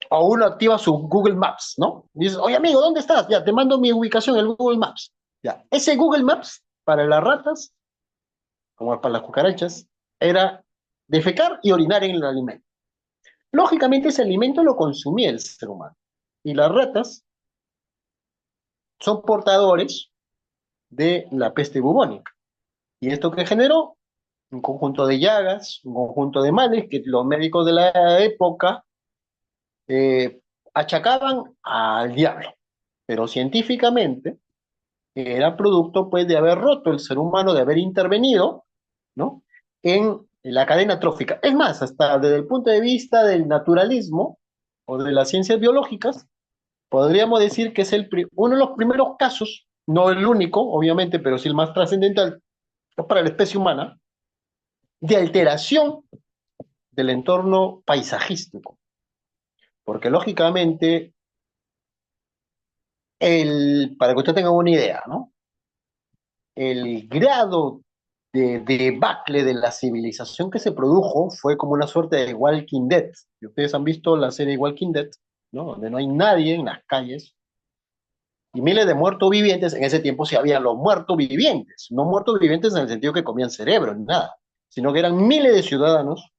O uno activa su Google Maps, ¿no? Y dices, oye amigo, ¿dónde estás? Ya, te mando mi ubicación en el Google Maps. Ya, ese Google Maps para las ratas, como para las cucarachas, era defecar y orinar en el alimento. Lógicamente ese alimento lo consumía el ser humano. Y las ratas son portadores de la peste bubónica. ¿Y esto qué generó? Un conjunto de llagas, un conjunto de males que los médicos de la época eh, achacaban al diablo. Pero científicamente era producto pues de haber roto el ser humano, de haber intervenido, ¿no? En la cadena trófica. Es más, hasta desde el punto de vista del naturalismo o de las ciencias biológicas, podríamos decir que es uno de los primeros casos, no el único, obviamente, pero sí el más trascendental para la especie humana, de alteración del entorno paisajístico. Porque lógicamente, para que usted tenga una idea, ¿no? El grado de debacle de la civilización que se produjo fue como una suerte de Walking Dead. Y ustedes han visto la serie Walking Dead, ¿no? Donde no hay nadie en las calles y miles de muertos vivientes. En ese tiempo sí había los muertos vivientes, no muertos vivientes en el sentido que comían cerebro, ni nada, sino que eran miles de ciudadanos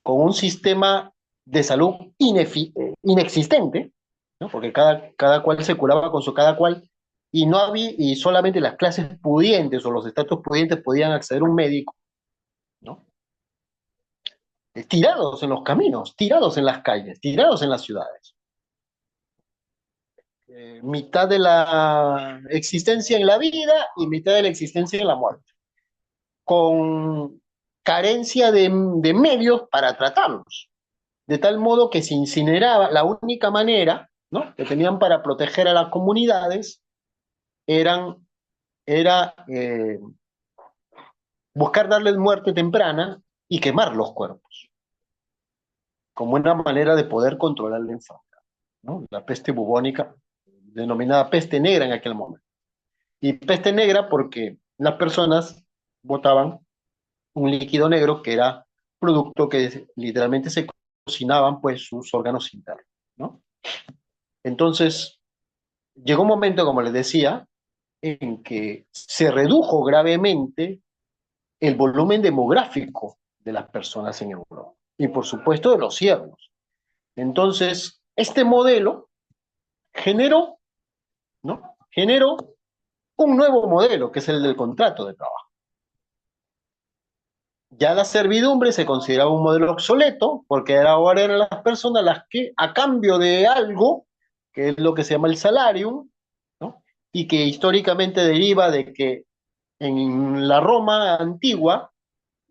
con un sistema de salud inexistente, ¿no? Porque cada cual se curaba con su cada cual, y no había, y solamente las clases pudientes o los estatus pudientes podían acceder a un médico, ¿no? Tirados en los caminos, tirados en las calles, tirados en las ciudades. Mitad de la existencia en la vida y mitad de la existencia en la muerte, con carencia de medios para tratarlos. De tal modo que se incineraba, la única manera, ¿no?, que tenían para proteger a las comunidades eran, era buscar darles muerte temprana y quemar los cuerpos, como una manera de poder controlar la enfermedad, ¿no? La peste bubónica, denominada peste negra en aquel momento. Y peste negra porque las personas botaban un líquido negro que era producto que literalmente se cocinaban pues sus órganos internos, ¿no? Entonces, llegó un momento, como les decía, en que se redujo gravemente el volumen demográfico de las personas en Europa y por supuesto de los ciervos. Entonces, este modelo generó, ¿no? Generó un nuevo modelo, que es el del contrato de trabajo. Ya la servidumbre se consideraba un modelo obsoleto, porque ahora eran las personas las que, a cambio de algo, que es lo que se llama el salarium, ¿no?, y que históricamente deriva de que en la Roma antigua,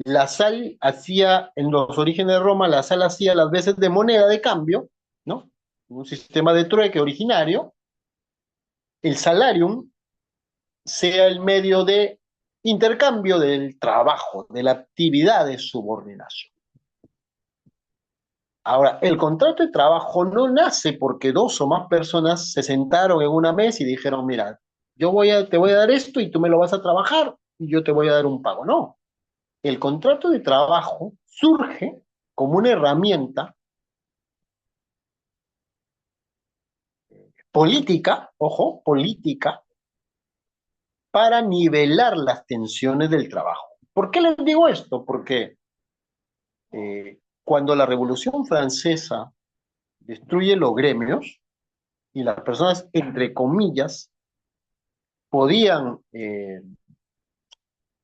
la sal hacía, en los orígenes de Roma, la sal hacía las veces de moneda de cambio, ¿no? un sistema de trueque originario, el salarium sea el medio de intercambio del trabajo, de la actividad de subordinación. Ahora, el contrato de trabajo no nace porque dos o más personas se sentaron en una mesa y dijeron, mira, te voy a dar esto y tú me lo vas a trabajar y yo te voy a dar un pago. No, el contrato de trabajo surge como una herramienta política, ojo, política, para nivelar las tensiones del trabajo. ¿Por qué les digo esto? Porque cuando la Revolución Francesa destruye los gremios y las personas, entre comillas, podían,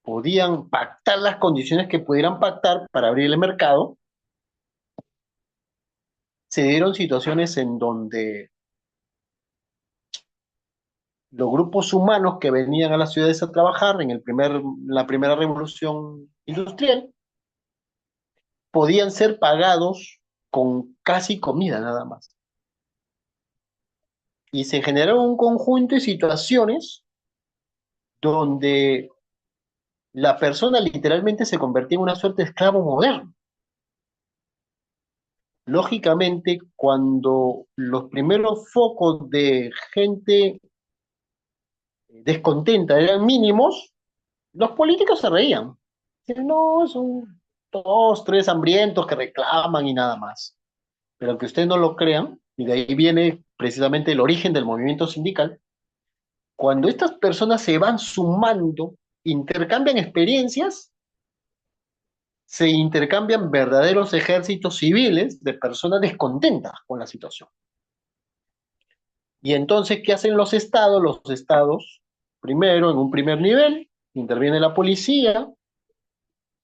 podían pactar las condiciones que pudieran pactar para abrir el mercado, se dieron situaciones en donde los grupos humanos que venían a las ciudades a trabajar en la primera revolución industrial podían ser pagados con casi comida nada más. Y se generaron un conjunto de situaciones donde la persona literalmente se convertía en una suerte de esclavo moderno. Lógicamente, cuando los primeros focos de gente descontenta eran mínimos, los políticos se reían. Dicen, no, son dos, tres hambrientos que reclaman y nada más. Pero aunque ustedes no lo crean, y de ahí viene precisamente el origen del movimiento sindical, cuando estas personas se van sumando, intercambian experiencias, se intercambian verdaderos ejércitos civiles de personas descontentas con la situación. Y entonces, ¿qué hacen los estados? Los estados, primero, en un primer nivel, interviene la policía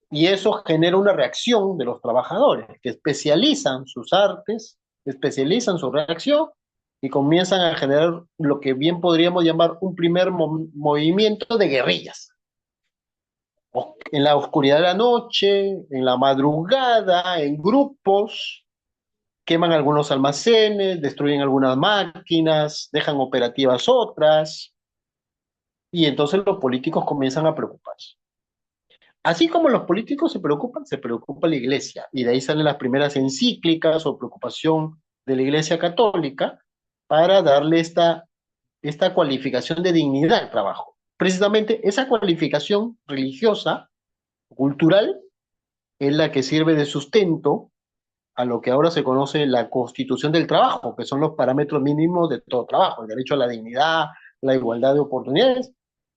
y eso genera una reacción de los trabajadores que especializan sus artes, especializan su reacción y comienzan a generar lo que bien podríamos llamar un primer movimiento de guerrillas. En la oscuridad de la noche, en la madrugada, en grupos, queman algunos almacenes, destruyen algunas máquinas, dejan operativas otras, y entonces los políticos comienzan a preocuparse. Así como los políticos se preocupa la iglesia, y de ahí salen las primeras encíclicas o preocupación de la iglesia católica para darle esta cualificación de dignidad al trabajo. Precisamente esa cualificación religiosa, cultural, es la que sirve de sustento a lo que ahora se conoce la Constitución del Trabajo, que son los parámetros mínimos de todo trabajo, el derecho a la dignidad, la igualdad de oportunidades,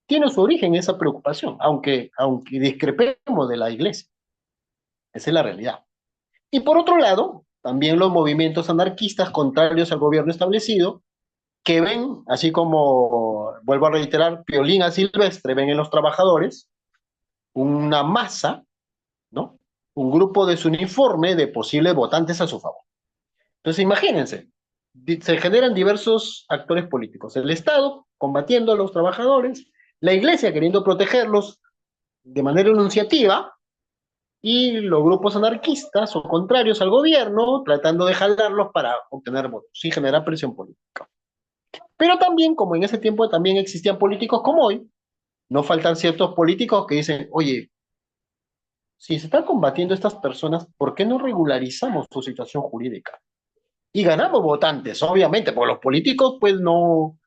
tiene su origen esa preocupación, aunque discrepemos de la iglesia. Esa es la realidad. Y por otro lado, también los movimientos anarquistas contrarios al gobierno establecido, que ven, así como, vuelvo a reiterar, Piolín a Silvestre, ven en los trabajadores una masa, ¿no? Un grupo de su uniforme de posibles votantes a su favor. Entonces, imagínense, se generan diversos actores políticos. El Estado combatiendo a los trabajadores, la Iglesia queriendo protegerlos de manera enunciativa, y los grupos anarquistas o contrarios al gobierno tratando de jalarlos para obtener votos y generar presión política. Pero también, como en ese tiempo también existían políticos como hoy, no faltan ciertos políticos que dicen, oye, si se están combatiendo estas personas, ¿por qué no regularizamos su situación jurídica? Y ganamos votantes, obviamente, porque los políticos pues no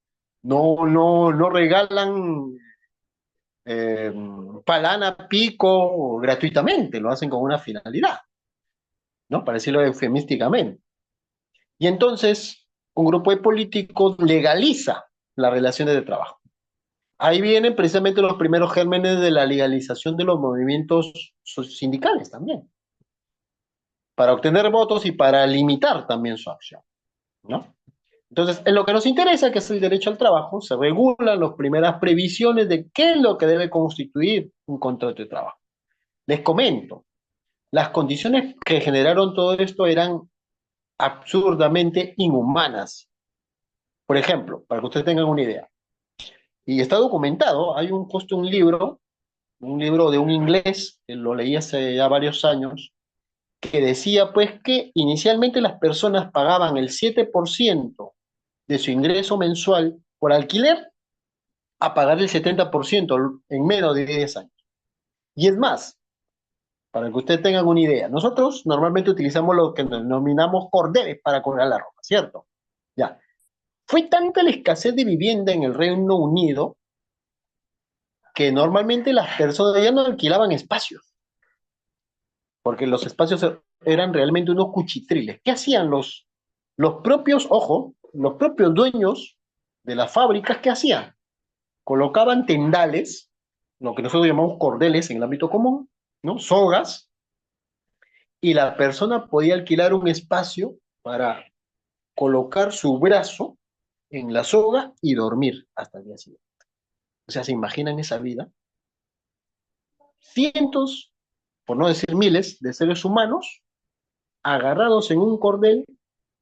regalan eh, palana, pico gratuitamente, lo hacen con una finalidad, ¿no? Para decirlo eufemísticamente. Y entonces un grupo de políticos legaliza las relaciones de trabajo. Ahí vienen precisamente los primeros gérmenes de la legalización de los movimientos sindicales también, para obtener votos y para limitar también su acción, ¿no? Entonces, en lo que nos interesa, que es el derecho al trabajo, se regulan las primeras previsiones de qué es lo que debe constituir un contrato de trabajo. Les comento, las condiciones que generaron todo esto eran absurdamente inhumanas. Por ejemplo, para que ustedes tengan una idea, y está documentado, hay justo un libro de un inglés, que lo leí hace ya varios años, que decía pues que inicialmente las personas pagaban el 7% de su ingreso mensual por alquiler a pagar el 70% en menos de 10 años. Y es más, para que ustedes tengan una idea, nosotros normalmente utilizamos lo que denominamos cordeles para colgar la ropa, ¿cierto? Ya. Fue tanta la escasez de vivienda en el Reino Unido que normalmente las personas ya no alquilaban espacios, porque los espacios eran realmente unos cuchitriles. ¿Qué hacían los propios, ojo, los propios dueños de las fábricas? ¿Qué hacían? Colocaban tendales, lo que nosotros llamamos cordeles en el ámbito común, ¿no? Sogas, y la persona podía alquilar un espacio para colocar su brazo en la soga y dormir hasta el día siguiente. O sea, ¿se imaginan esa vida? Cientos, por no decir miles, de seres humanos agarrados en un cordel,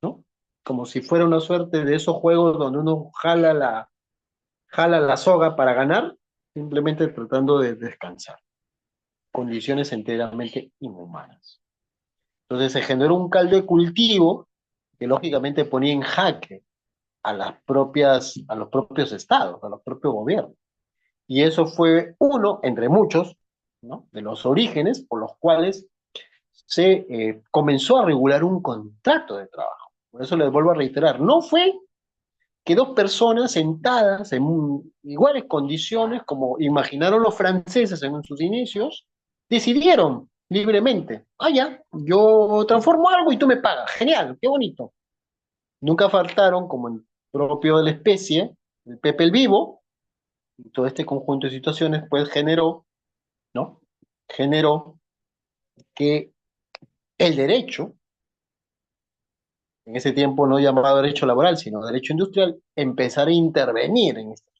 ¿no? Como si fuera una suerte de esos juegos donde uno jala la soga para ganar, simplemente tratando de descansar. Condiciones enteramente inhumanas. Entonces se generó un caldo de cultivo que lógicamente ponía en jaque a los propios estados, a los propios gobiernos. Y eso fue uno, entre muchos, ¿no? De los orígenes por los cuales se comenzó a regular un contrato de trabajo. Por eso les vuelvo a reiterar, no fue que dos personas sentadas en iguales condiciones, como imaginaron los franceses en sus inicios, decidieron libremente, ah, ya, yo transformo algo y tú me pagas, genial, qué bonito. Nunca faltaron, como en propio de la especie, el Pepe el Vivo, y todo este conjunto de situaciones, pues generó, ¿no? Generó que el derecho, en ese tiempo no llamado derecho laboral, sino derecho industrial, empezara a intervenir en esto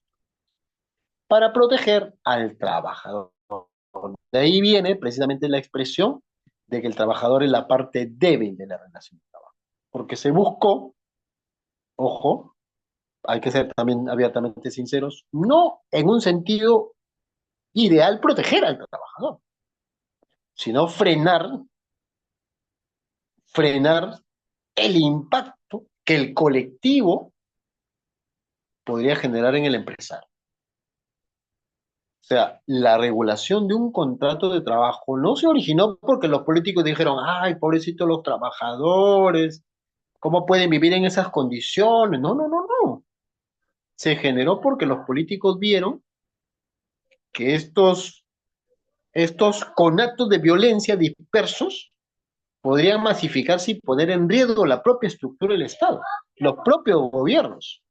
para proteger al trabajador. De ahí viene precisamente la expresión de que el trabajador es la parte débil de la relación de trabajo, porque se buscó, ojo, hay que ser también abiertamente sinceros, no en un sentido ideal proteger al trabajador, sino frenar el impacto que el colectivo podría generar en el empresario. O sea, la regulación de un contrato de trabajo no se originó porque los políticos dijeron, ay, pobrecitos los trabajadores, ¿cómo pueden vivir en esas condiciones? No, no, no, no. Se generó porque los políticos vieron que estos conatos de violencia dispersos podrían masificarse y poner en riesgo la propia estructura del Estado, los propios gobiernos.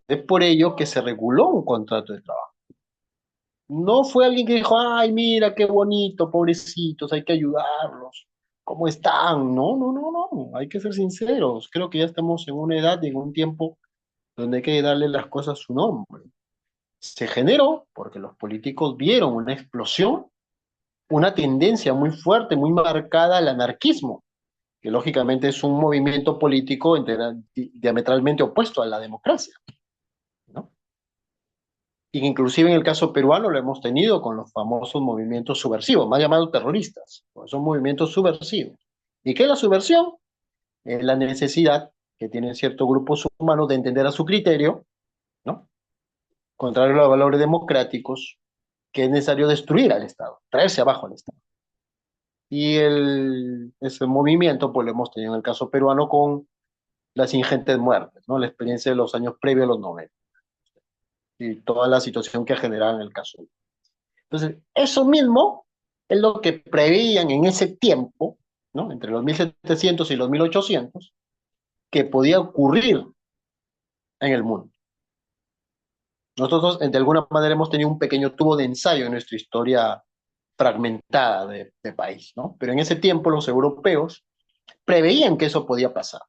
Es por ello que se reguló un contrato de trabajo. No fue alguien que dijo, ay, mira, qué bonito, pobrecitos, hay que ayudarlos. ¿Cómo están? No, no, no, no, hay que ser sinceros. Creo que ya estamos en una edad y en un tiempo donde hay que darle las cosas su nombre. Se generó porque los políticos vieron una explosión, una tendencia muy fuerte, muy marcada al anarquismo, que lógicamente es un movimiento político diametralmente opuesto a la democracia, ¿no? Y que inclusive en el caso peruano lo hemos tenido con los famosos movimientos subversivos, más llamados terroristas, pues son movimientos subversivos. ¿Y qué es la subversión? Es la necesidad que tienen ciertos grupos humanos de entender a su criterio, ¿no? Contrario a los valores democráticos, que es necesario destruir al Estado, traerse abajo al Estado. Y ese movimiento, pues lo hemos tenido en el caso peruano con las ingentes muertes, ¿no? La experiencia de los años previos a los 90 y toda la situación que ha generado en el caso. Entonces, eso mismo es lo que preveían en ese tiempo, ¿no? Entre los 1700 y los 1800, que podía ocurrir en el mundo. Nosotros, de alguna manera, hemos tenido un pequeño tubo de ensayo en nuestra historia fragmentada de país, ¿no? Pero en ese tiempo los europeos preveían que eso podía pasar.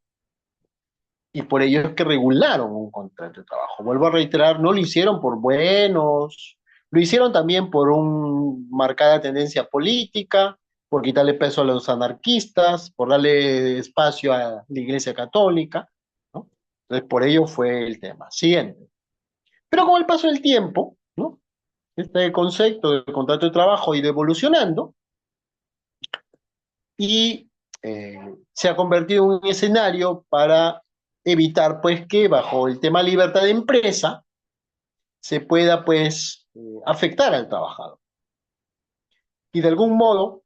Y por ello es que regularon un contrato de trabajo. Vuelvo a reiterar, no lo hicieron por buenos, lo hicieron también por una marcada tendencia política, por quitarle peso a los anarquistas, por darle espacio a la Iglesia Católica, ¿no? Entonces, por ello fue el tema. Siguiente. Pero con el paso del tiempo, ¿no? Este concepto de contrato de trabajo ha ido evolucionando y se ha convertido en un escenario para evitar pues que bajo el tema libertad de empresa se pueda pues afectar al trabajador. Y de algún modo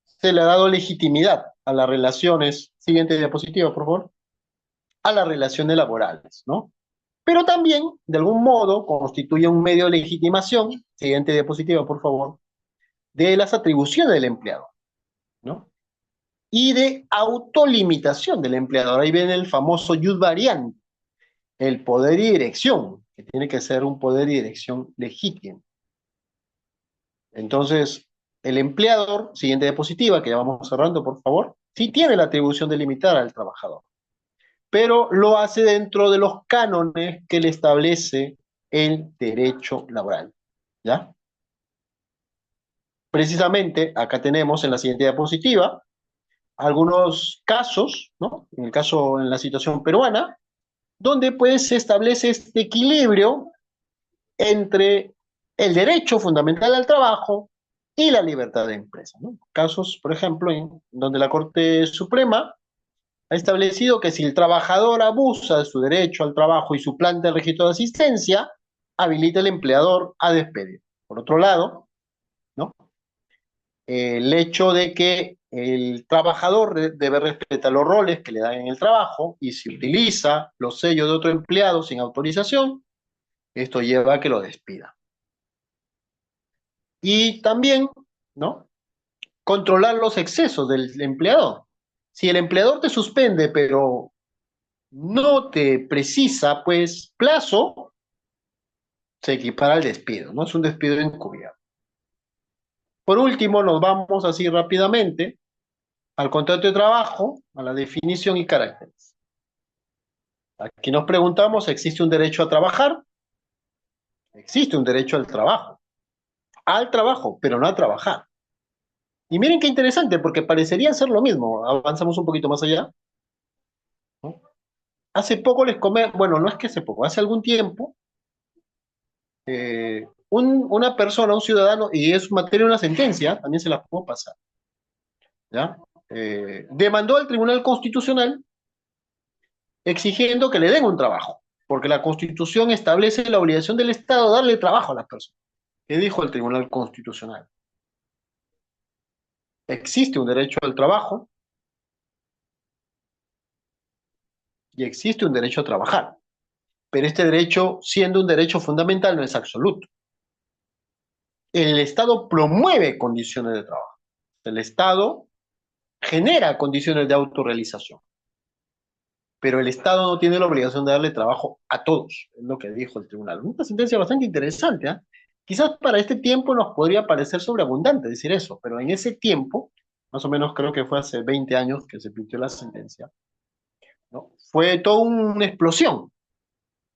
se le ha dado legitimidad a las relaciones, siguiente diapositiva por favor, a las relaciones laborales, ¿no? Pero también, de algún modo, constituye un medio de legitimación, siguiente diapositiva por favor, de las atribuciones del empleador, ¿no? Y de autolimitación del empleador. Ahí viene el famoso jus variante, el poder y dirección, que tiene que ser un poder y dirección legítimo. Entonces, el empleador, siguiente diapositiva, que ya vamos cerrando, por favor, sí tiene la atribución de limitar al trabajador, pero lo hace dentro de los cánones que le establece el derecho laboral, ¿ya? Precisamente, acá tenemos en la siguiente diapositiva algunos casos, ¿no? En el caso, en la situación peruana, donde pues se establece este equilibrio entre el derecho fundamental al trabajo y la libertad de empresa, ¿no? Casos, por ejemplo, en donde la Corte Suprema ha establecido que si el trabajador abusa de su derecho al trabajo y suplanta el registro de asistencia, habilita el empleador a despedir. Por otro lado, ¿no? El hecho de que el trabajador debe respetar los roles que le dan en el trabajo y si utiliza los sellos de otro empleado sin autorización, esto lleva a que lo despida. Y también, ¿no? Controlar los excesos del empleador. Si el empleador te suspende, pero no te precisa, pues, plazo, se equipara al despido, ¿no? Es un despido encubierto. Por último, nos vamos así rápidamente al contrato de trabajo, a la definición y caracteres. Aquí nos preguntamos, ¿existe un derecho a trabajar? Existe un derecho al trabajo, pero no a trabajar. Y miren qué interesante, porque parecería ser lo mismo. Avanzamos un poquito más allá, ¿no? Hace poco bueno, no es que hace poco, hace algún tiempo, una persona, un ciudadano, y es materia de una sentencia, también se la puedo pasar, ¿ya? Demandó al Tribunal Constitucional exigiendo que le den un trabajo, porque la Constitución establece la obligación del Estado de darle trabajo a las personas. ¿Qué dijo el Tribunal Constitucional? Existe un derecho al trabajo y existe un derecho a trabajar, pero este derecho, siendo un derecho fundamental, no es absoluto. El Estado promueve condiciones de trabajo. El Estado genera condiciones de autorrealización, pero el Estado no tiene la obligación de darle trabajo a todos, es lo que dijo el tribunal. Una sentencia bastante interesante, ¿eh? Quizás para este tiempo nos podría parecer sobreabundante decir eso, pero en ese tiempo, más o menos creo que fue hace 20 años que se emitió la sentencia, ¿no? Fue toda una explosión,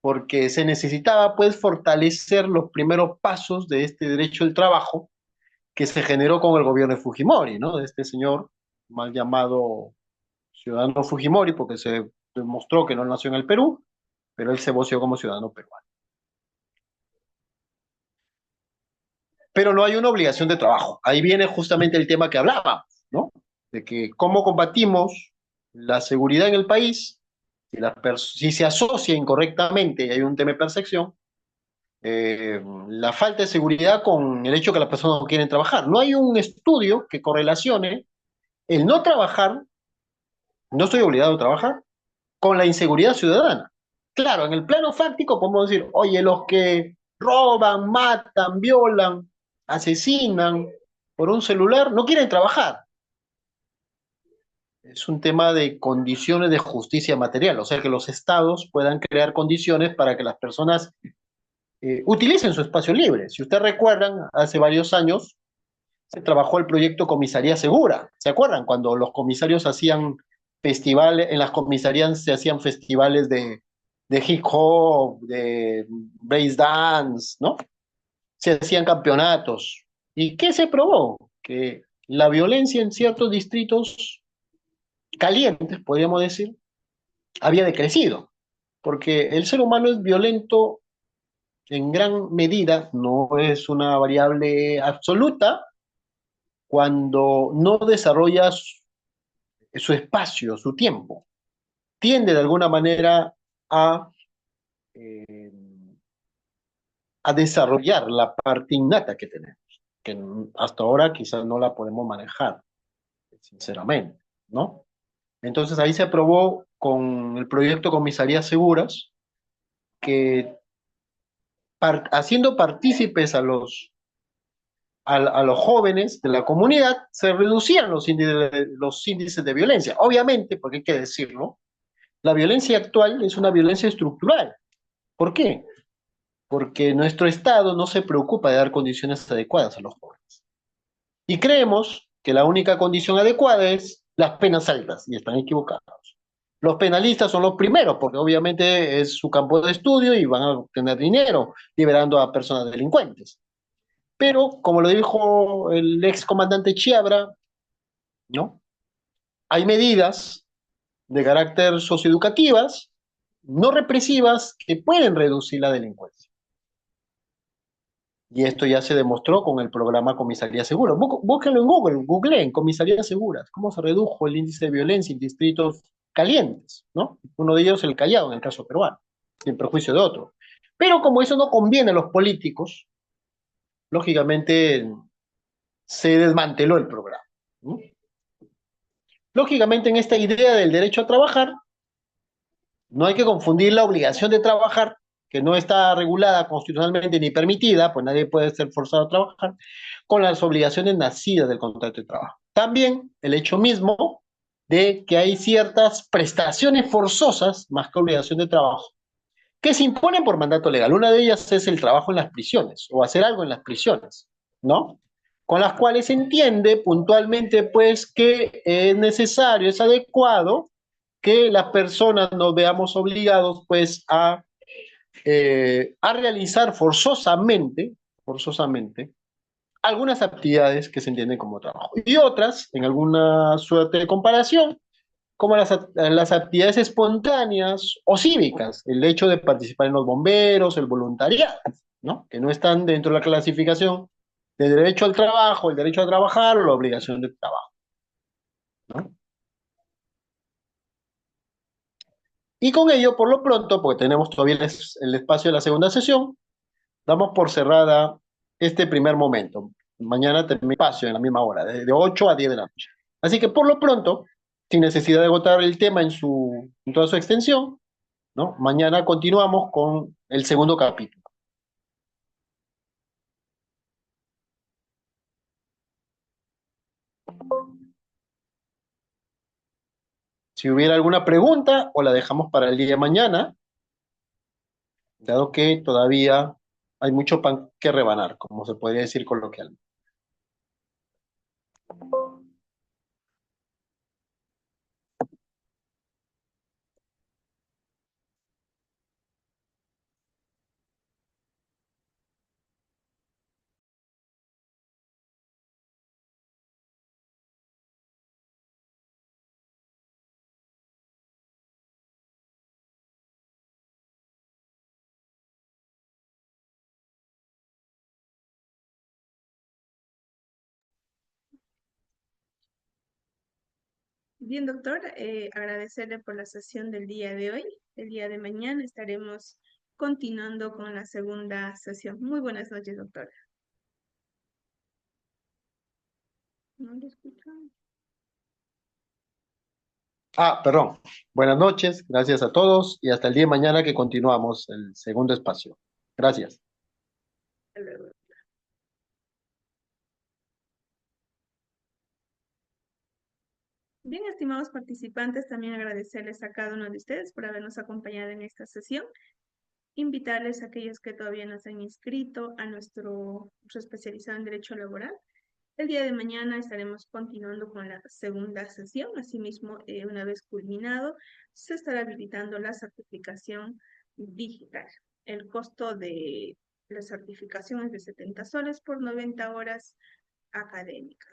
porque se necesitaba pues fortalecer los primeros pasos de este derecho al trabajo que se generó con el gobierno de Fujimori, ¿no? De este señor mal llamado ciudadano Fujimori, porque se demostró que no nació en el Perú, pero él se voció como ciudadano peruano. Pero no hay una obligación de trabajo. Ahí viene justamente el tema que hablábamos, ¿no? De que cómo combatimos la seguridad en el país, si se asocia incorrectamente y hay un tema de percepción, la falta de seguridad con el hecho que las personas no quieren trabajar. No hay un estudio que correlacione el no trabajar, no estoy obligado a trabajar, con la inseguridad ciudadana. Claro, en el plano fáctico podemos decir, oye, los que roban, matan, violan, asesinan por un celular, no quieren trabajar. Es un tema de condiciones de justicia material, o sea, que los estados puedan crear condiciones para que las personas utilicen su espacio libre. Si ustedes recuerdan, hace varios años se trabajó el proyecto Comisaría Segura. ¿Se acuerdan? Cuando los comisarios hacían festivales, en las comisarías se hacían festivales de hip hop, de break dance, ¿no? Se hacían campeonatos. ¿Y qué se probó? Que la violencia en ciertos distritos calientes, podríamos decir, había decrecido, porque el ser humano es violento en gran medida, no es una variable absoluta, cuando no desarrolla su espacio, su tiempo, tiende de alguna manera a, eh, a desarrollar la parte innata que tenemos, que hasta ahora quizás no la podemos manejar, sinceramente, ¿no? Entonces ahí se aprobó con el proyecto Comisarías Seguras, que haciendo partícipes a los jóvenes de la comunidad, se reducían los índices de violencia. Obviamente, porque hay que decirlo, la violencia actual es una violencia estructural. ¿Por qué? Porque nuestro Estado no se preocupa de dar condiciones adecuadas a los jóvenes. Y creemos que la única condición adecuada es las penas altas, y están equivocados. Los penalistas son los primeros, porque obviamente es su campo de estudio y van a obtener dinero liberando a personas delincuentes. Pero, como lo dijo el ex comandante Chiabra, ¿no? Hay medidas de carácter socioeducativas, no represivas, que pueden reducir la delincuencia. Y esto ya se demostró con el programa Comisaría Segura. Búsquenlo en Google, googleen Comisarías Seguras, cómo se redujo el índice de violencia en distritos calientes, ¿no? Uno de ellos el Callao, en el caso peruano, sin perjuicio de otro. Pero como eso no conviene a los políticos, lógicamente se desmanteló el programa, ¿no? Lógicamente en esta idea del derecho a trabajar, no hay que confundir la obligación de trabajar, que no está regulada constitucionalmente ni permitida, pues nadie puede ser forzado a trabajar, con las obligaciones nacidas del contrato de trabajo. También el hecho mismo de que hay ciertas prestaciones forzosas, más que obligación de trabajo, que se imponen por mandato legal. Una de ellas es el trabajo en las prisiones, o hacer algo en las prisiones, ¿no? Con las cuales se entiende puntualmente, pues, que es necesario, es adecuado que las personas nos veamos obligados, pues, a realizar forzosamente, algunas actividades que se entienden como trabajo. Y otras, en alguna suerte de comparación, como las actividades espontáneas o cívicas, el hecho de participar en los bomberos, el voluntariado, ¿no? Que no están dentro de la clasificación de derecho al trabajo, el derecho a trabajar o la obligación de trabajo, ¿no? Y con ello, por lo pronto, porque tenemos todavía el espacio de la segunda sesión, damos por cerrada este primer momento. Mañana termina el espacio en la misma hora, de 8 a 10 de la noche. Así que por lo pronto, sin necesidad de agotar el tema en toda su extensión, ¿no? Mañana continuamos con el segundo capítulo. Si hubiera alguna pregunta, o la dejamos para el día de mañana, dado que todavía hay mucho pan que rebanar, como se podría decir coloquialmente. Bien, doctor, agradecerle por la sesión del día de hoy. El día de mañana estaremos continuando con la segunda sesión. Muy buenas noches, doctor. ¿No lo escucho? Perdón. Buenas noches, gracias a todos y hasta el día de mañana que continuamos el segundo espacio. Gracias. Hasta luego. Bien, estimados participantes, también agradecerles a cada uno de ustedes por habernos acompañado en esta sesión. Invitarles a aquellos que todavía no se han inscrito a nuestro curso especializado en Derecho Laboral. El día de mañana estaremos continuando con la segunda sesión. Asimismo, una vez culminado, se estará habilitando la certificación digital. El costo de la certificación es de 70 soles por 90 horas académicas.